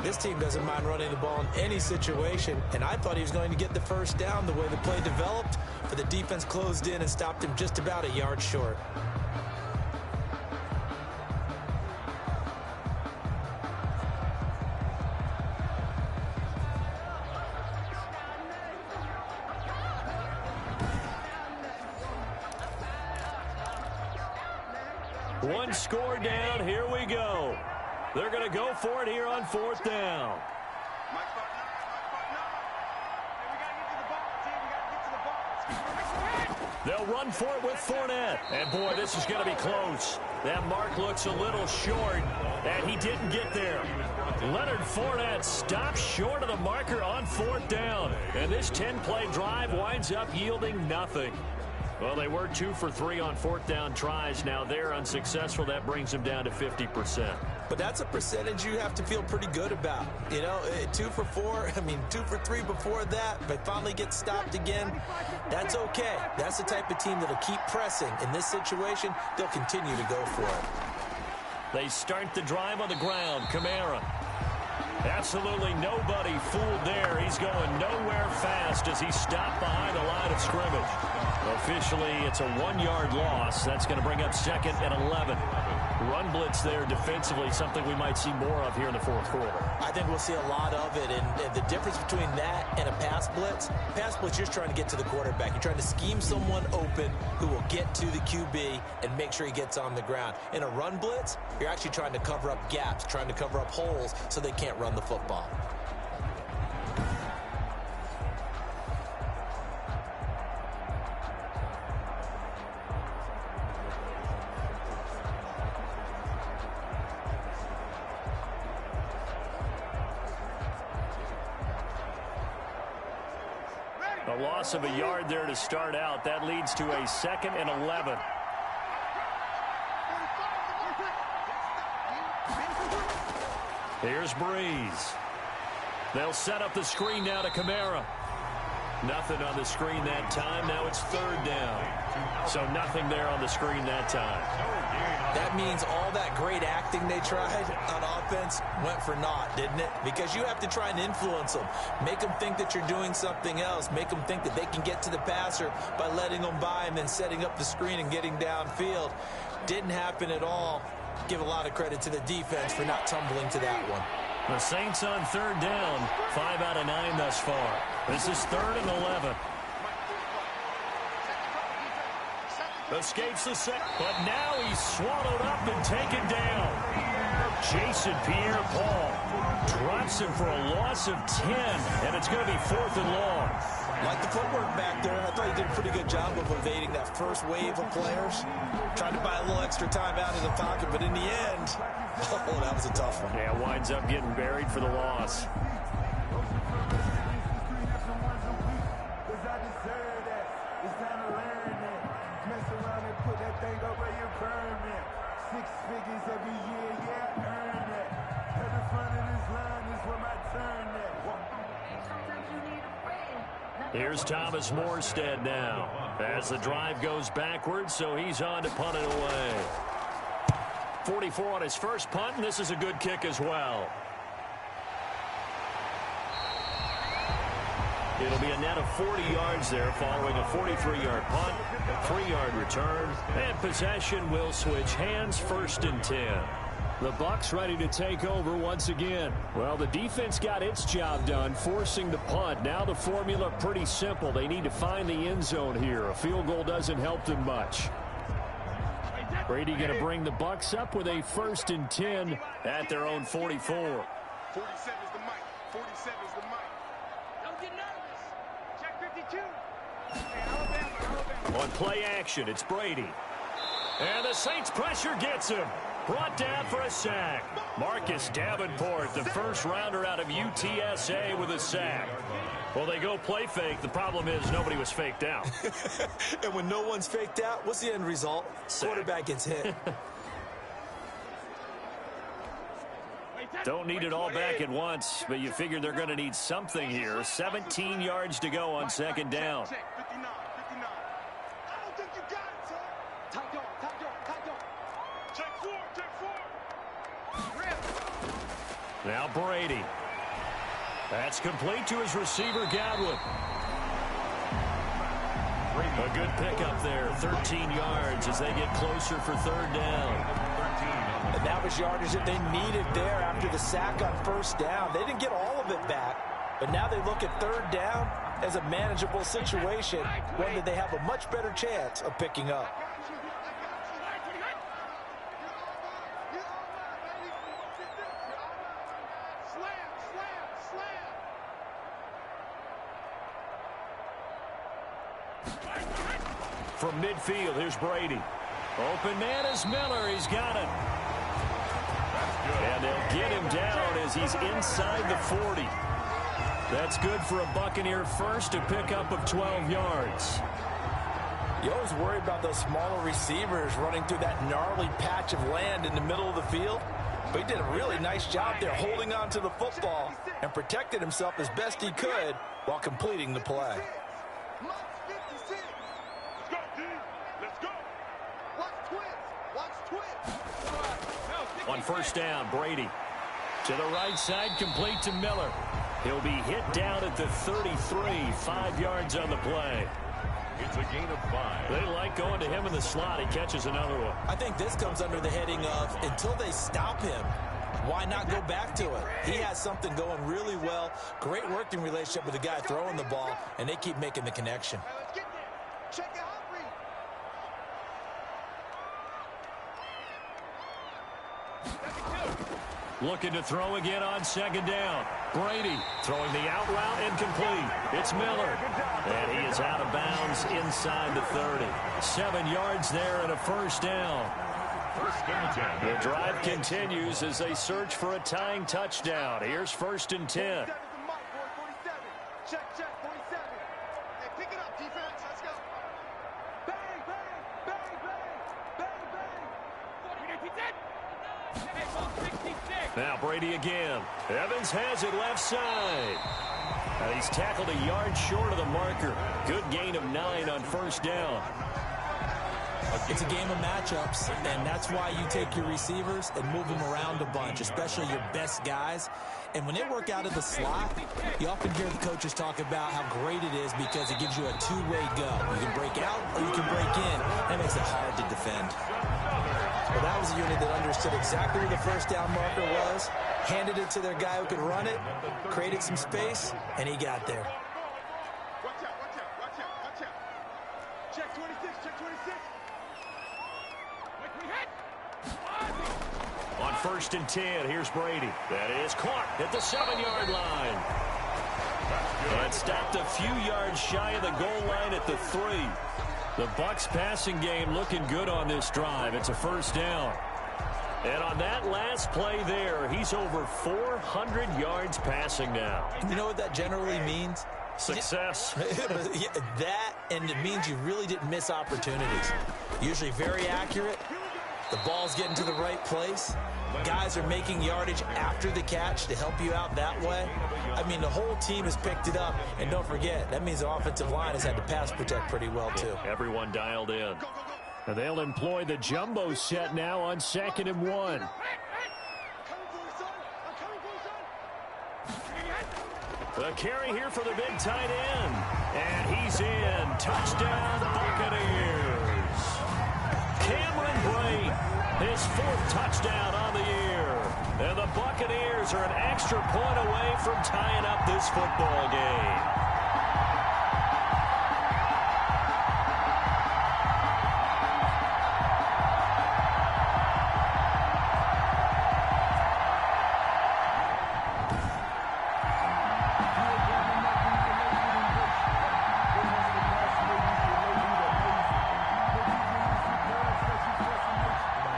This team doesn't mind running the ball in any situation, and I thought he was going to get the first down the way the play developed, but the defense closed in and stopped him just about a yard short. One score down. Here we go. They're going to go for it here on 4th down. They'll run for it with Fournette. And, boy, this is going to be close. That mark looks a little short, and he didn't get there. Leonard Fournette stops short of the marker on 4th down. And this 10-play drive winds up yielding nothing. Well, they were 2 for 3 on 4th down tries. Now they're unsuccessful. That brings them down to 50%. But that's a percentage you have to feel pretty good about. You know, 2 for 4, 2 for 3 before that, but finally get stopped again. That's okay. That's the type of team that'll keep pressing. In this situation, they'll continue to go for it. They start the drive on the ground. Kamara. Absolutely nobody fooled there. He's going nowhere fast as he's stopped behind the line of scrimmage. Officially, it's a 1-yard loss. That's going to bring up 2nd and 11. Run blitz there defensively, something we might see more of here in the 4th quarter. I think we'll see a lot of it, and the difference between that and a pass blitz, you're just trying to get to the quarterback. You're trying to scheme someone open who will get to the QB and make sure he gets on the ground. In a run blitz, you're actually trying to cover up gaps, trying to cover up holes so they can't run the football. A loss of a yard there to start out. That leads to a 2nd and 11. Here's Breeze. They'll set up the screen now to Kamara. Nothing on the screen that time. Now it's 3rd down. So nothing there on the screen that time. That means all that great acting they tried on offense went for naught, didn't it? Because you have to try and influence them. Make them think that you're doing something else. Make them think that they can get to the passer by letting them by and then setting up the screen and getting downfield. Didn't happen at all. Give a lot of credit to the defense for not tumbling to that one. The Saints on 3rd down. 5 out of 9 thus far. This is 3rd and 11. Escapes the set, but now he's swallowed up and taken down. Jason Pierre-Paul drops him for a loss of 10, and it's going to be 4th and long. Like the footwork back there, I thought he did a pretty good job of evading that first wave of players. Tried to buy a little extra time out of the pocket, but in the end, oh, that was a tough one. Yeah, winds up getting buried for the loss. Here's Thomas Morstead now as the drive goes backwards, so he's on to punt it away. 44 on his first punt, and this is a good kick as well. It'll be a net of 40 yards there following a 43-yard punt, a 3-yard return, and possession will switch hands, 1st and 10. The Bucs ready to take over once again. Well, the defense got its job done, forcing the punt. Now the formula pretty simple. They need to find the end zone here. A field goal doesn't help them much. Brady going to bring the Bucs up with a 1st and 10 at their own 44. 47 is the mic. 47 is the mic. Don't get nervous. Check 52. Hey, Alabama. On play action, it's Brady. And the Saints pressure gets him. Brought down for a sack. Marcus Davenport, the first rounder out of UTSA, with a sack. Well, they go play fake. The problem is nobody was faked out. And when no one's faked out, what's the end result? Sack. Quarterback gets hit. Don't need it all back at once, but you figure they're going to need something here. 17 yards to go on 2nd down. Check 59, 59. I don't think you got it, son. Tight dog, tight dog, tight dog. Check 4, check 4. Now Brady. That's complete to his receiver, Godwin. A good pickup there, 13 yards as they get closer for 3rd down. And that was yardage that they needed there after the sack on 1st down. They didn't get all of it back, but now they look at 3rd down as a manageable situation, one that they have a much better chance of picking up. From midfield, here's Brady. Open man is Miller. He's got it. And they'll get him down as he's inside the 40. That's good for a Buccaneer first, a pickup of 12 yards. You always worry about those smaller receivers running through that gnarly patch of land in the middle of the field. But he did a really nice job there holding on to the football and protected himself as best he could while completing the play. On 1st down, Brady. To the right side, complete to Miller. He'll be hit down at the 33, 5 yards on the play. It's a gain of 5. They like going to him in the slot. He catches another one. I think this comes under the heading of until they stop him, why not go back to it? He has something going really well. Great working relationship with the guy throwing the ball, and they keep making the connection. Let's get there. Check it out. Looking to throw again on 2nd down. Brady throwing the out route incomplete. It's Miller. And he is out of bounds inside the 30. 7 yards there and a 1st down. The drive continues as they search for a tying touchdown. Here's 1st and 10. Check, 47. Hey, pick it up, defense. Let's go. Bang, bang, bang, bang, bang, bang. Now Brady again. Evans has it left side. He's tackled a yard short of the marker. Good gain of 9 on 1st down. It's a game of matchups, and that's why you take your receivers and move them around a bunch, especially your best guys. And when they work out of the slot, you often hear the coaches talk about how great it is because it gives you a two-way go. You can break out or you can break in. That makes it hard to defend. Well, that was a unit that understood exactly where the 1st down marker was, handed it to their guy who could run it, created some space, and he got there. Watch out, watch out, watch out, watch out. Check 26, check 26. On 1st and 10, here's Brady. That is Clark at the 7-yard line. And stopped a few yards shy of the goal line at the 3. The Bucs passing game looking good on this drive. It's a 1st down. And on that last play there, he's over 400 yards passing now. You know what that generally means? Success. That, and it means you really didn't miss opportunities. Usually very accurate. The ball's getting to the right place. Guys are making yardage after the catch to help you out that way. I mean, the whole team has picked it up. And don't forget, that means the offensive line has had to pass protect pretty well, too. Everyone dialed in. And they'll employ the jumbo set now on 2nd and 1. The carry here for the big tight end. And he's in. Touchdown, Buccaneers. Cameron Brate, his 4th touchdown on the year. And the Buccaneers are an extra point away from tying up this football game.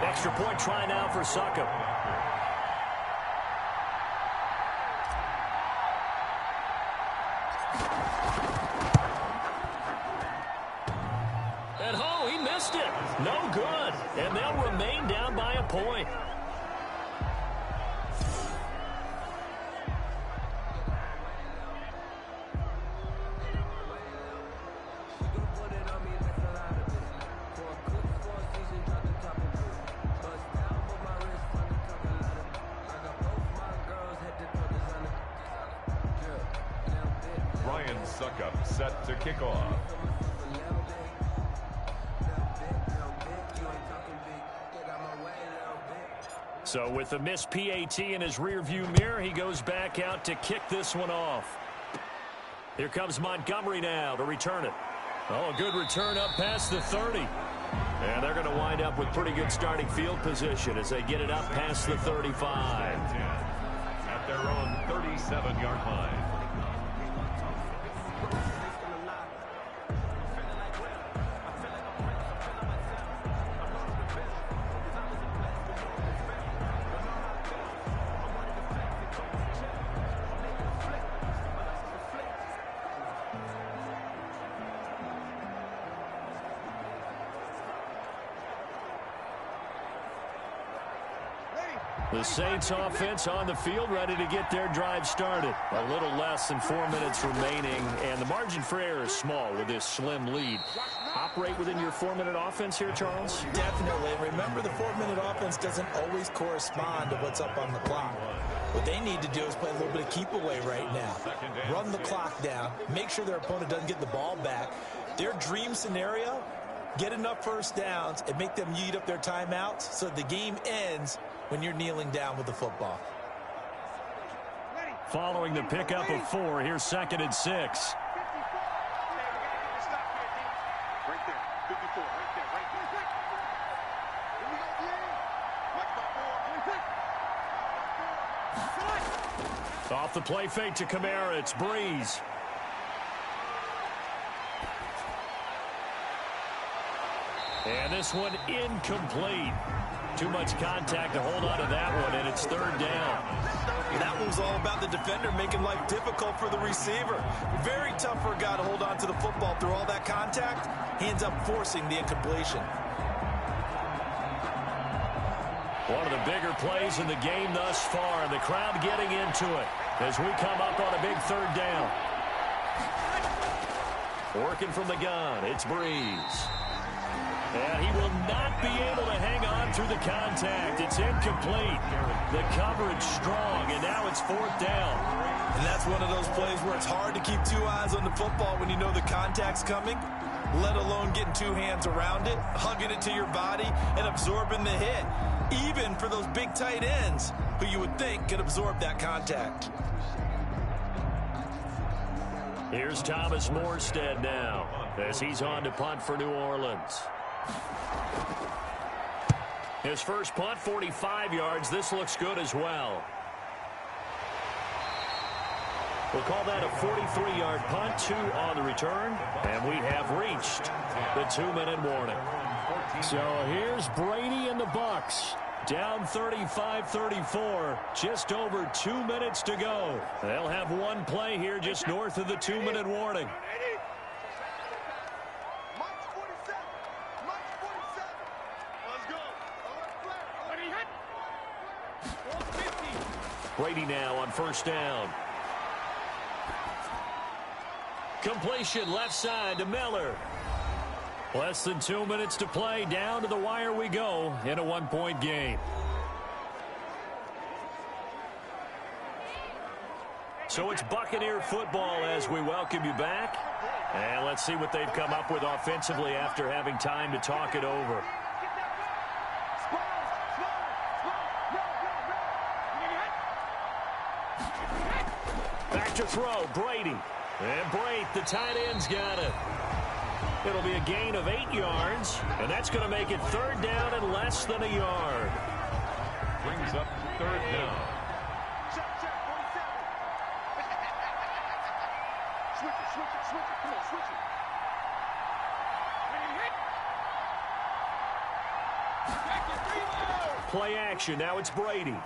Extra point try now for Succop. And oh, he missed it. No good. And they'll remain down by a point. Succop set to kick off. So with the missed PAT in his rearview mirror, he goes back out to kick this one off. Here comes Montgomery now to return it. Oh, a good return up past the 30. And they're going to wind up with pretty good starting field position as they get it up past the 35. At their own 37-yard line. The Saints offense on the field, ready to get their drive started. A little less than 4 minutes remaining, and the margin for error is small with this slim lead. Operate within your 4-minute offense here, Charles? Definitely. Remember, the 4-minute offense doesn't always correspond to what's up on the clock. What they need to do is play a little bit of keep away right now. Run the clock down. Make sure their opponent doesn't get the ball back. Their dream scenario, get enough first downs and make them eat up their timeouts so the game ends when you're kneeling down with the football. Following the pickup of 4, here's 2nd and 6. Right there, 54, right there, right there. Here we go, D. Off the play fake to Kamara, it's Breeze. And this one incomplete. Too much contact to hold on to that one, and it's 3rd down. That one was all about the defender making life difficult for the receiver. Very tough for a guy to hold on to the football through all that contact. He ends up forcing the incompletion. One of the bigger plays in the game thus far, and the crowd getting into it as we come up on a big 3rd down. Working from the gun, it's Breeze. And he will not be able to hang on through the contact. It's incomplete. The coverage strong, and now it's 4th down. And that's one of those plays where it's hard to keep 2 eyes on the football when you know the contact's coming, let alone getting 2 hands around it, hugging it to your body, and absorbing the hit, even for those big tight ends who you would think could absorb that contact. Here's Thomas Morstead now as he's on to punt for New Orleans. His first punt, 45 yards. This looks good as well. We'll call that a 43-yard punt, 2 on the return, and we have reached the 2-minute warning. So here's Brady and the Bucs. Down 35-34, just over 2 minutes to go. They'll have one play here just north of the 2-minute warning. Brady now on 1st down. Completion left side to Miller. Less than 2 minutes to play. Down to the wire we go in a 1-point game. So it's Buccaneer football as we welcome you back. And let's see what they've come up with offensively after having time to talk it over. Back to throw, Brady. And Brate, the tight end's got it. It'll be a gain of 8 yards, and that's going to make it 3rd down and less than a yard. Brings up 3rd down. Switch it. Come on, switch it. Play action. Now it's Brady.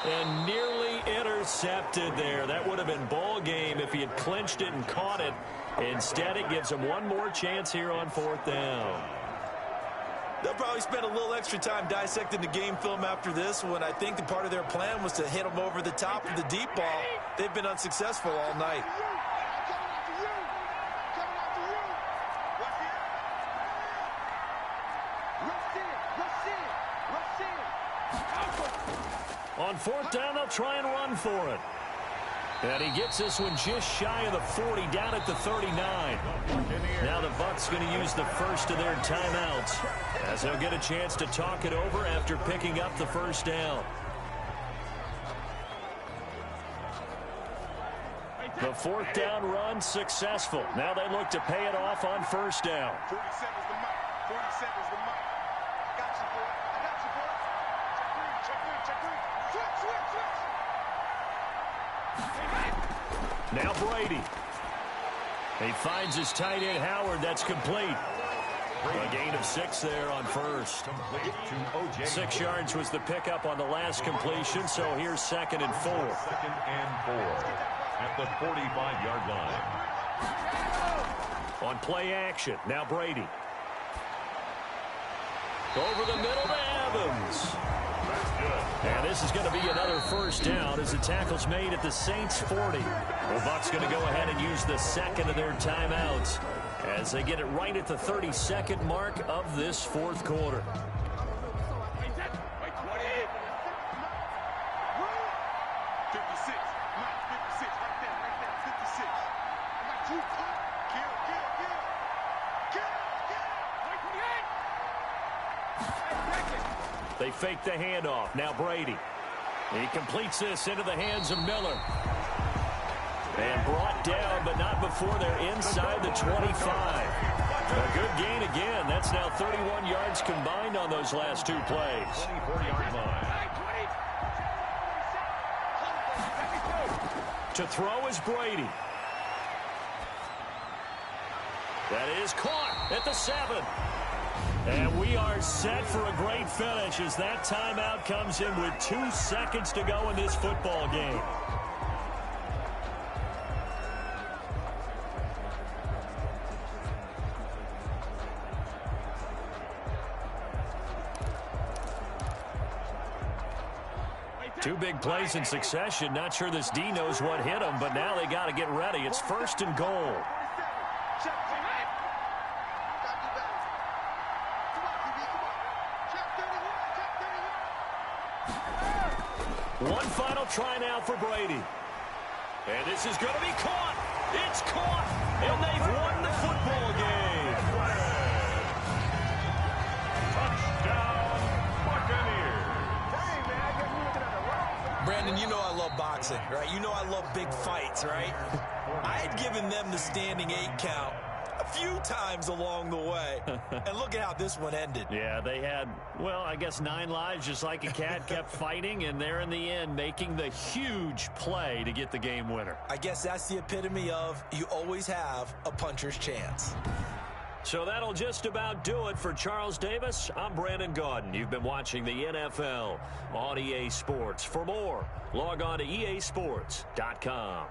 And nearly intercepted there. That would have been ball game if he had clinched it and caught it. Instead, it gives him one more chance here on 4th down. They'll probably spend a little extra time dissecting the game film after this when I think the part of their plan was to hit them over the top of the deep ball. They've been unsuccessful all night. On 4th down, they'll try and run for it. And he gets this one just shy of the 40, down at the 39. Now the Bucs going to use the first of their timeouts as they'll get a chance to talk it over after picking up the 1st down. The 4th down run successful. Now they look to pay it off on 1st down. 47's the mark. 47's the mark. I got you, boy. I got you, boy. Check green. Switch. Now Brady. He finds his tight end Howard. That's complete. A gain of 6 there on 1st. 6 yards was the pickup on the last completion, so here's 2nd and 4. 2nd and 4 at the 45-yard line. On play action, now Brady. Over the middle to Evans. And this is going to be another 1st down as the tackle's made at the Saints' 40. The Bucs going to go ahead and use the 2nd of their timeouts as they get it right at the 32nd mark of this 4th quarter. They fake the handoff. Now Brady. He completes this into the hands of Miller. And brought down, but not before they're inside the 25. A good gain again. That's now 31 yards combined on those last 2 plays. 24-yard line. To throw is Brady. That is caught at the 7. And we are set for a great finish as that timeout comes in with 2 seconds to go in this football game. Two big plays in succession. Not sure this D knows what hit him, but now they got to get ready. It's 1st and goal. One final try now for Brady. And this is going to be caught. It's caught. And they've won the football game. Touchdown, Buccaneers. Brandon, you know I love boxing, right? You know I love big fights, right? I had given them the standing 8 count a few times along the way. And look at how this one ended. Yeah, they had, well, I guess 9 lives, just like a cat, kept fighting, and they're in the end making the huge play to get the game winner. I guess that's the epitome of you always have a puncher's chance. So that'll just about do it for Charles Davis. I'm Brandon Gaudin. You've been watching the NFL on EA Sports. For more, log on to easports.com.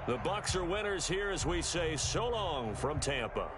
The Bucs are winners here as we say so long from Tampa.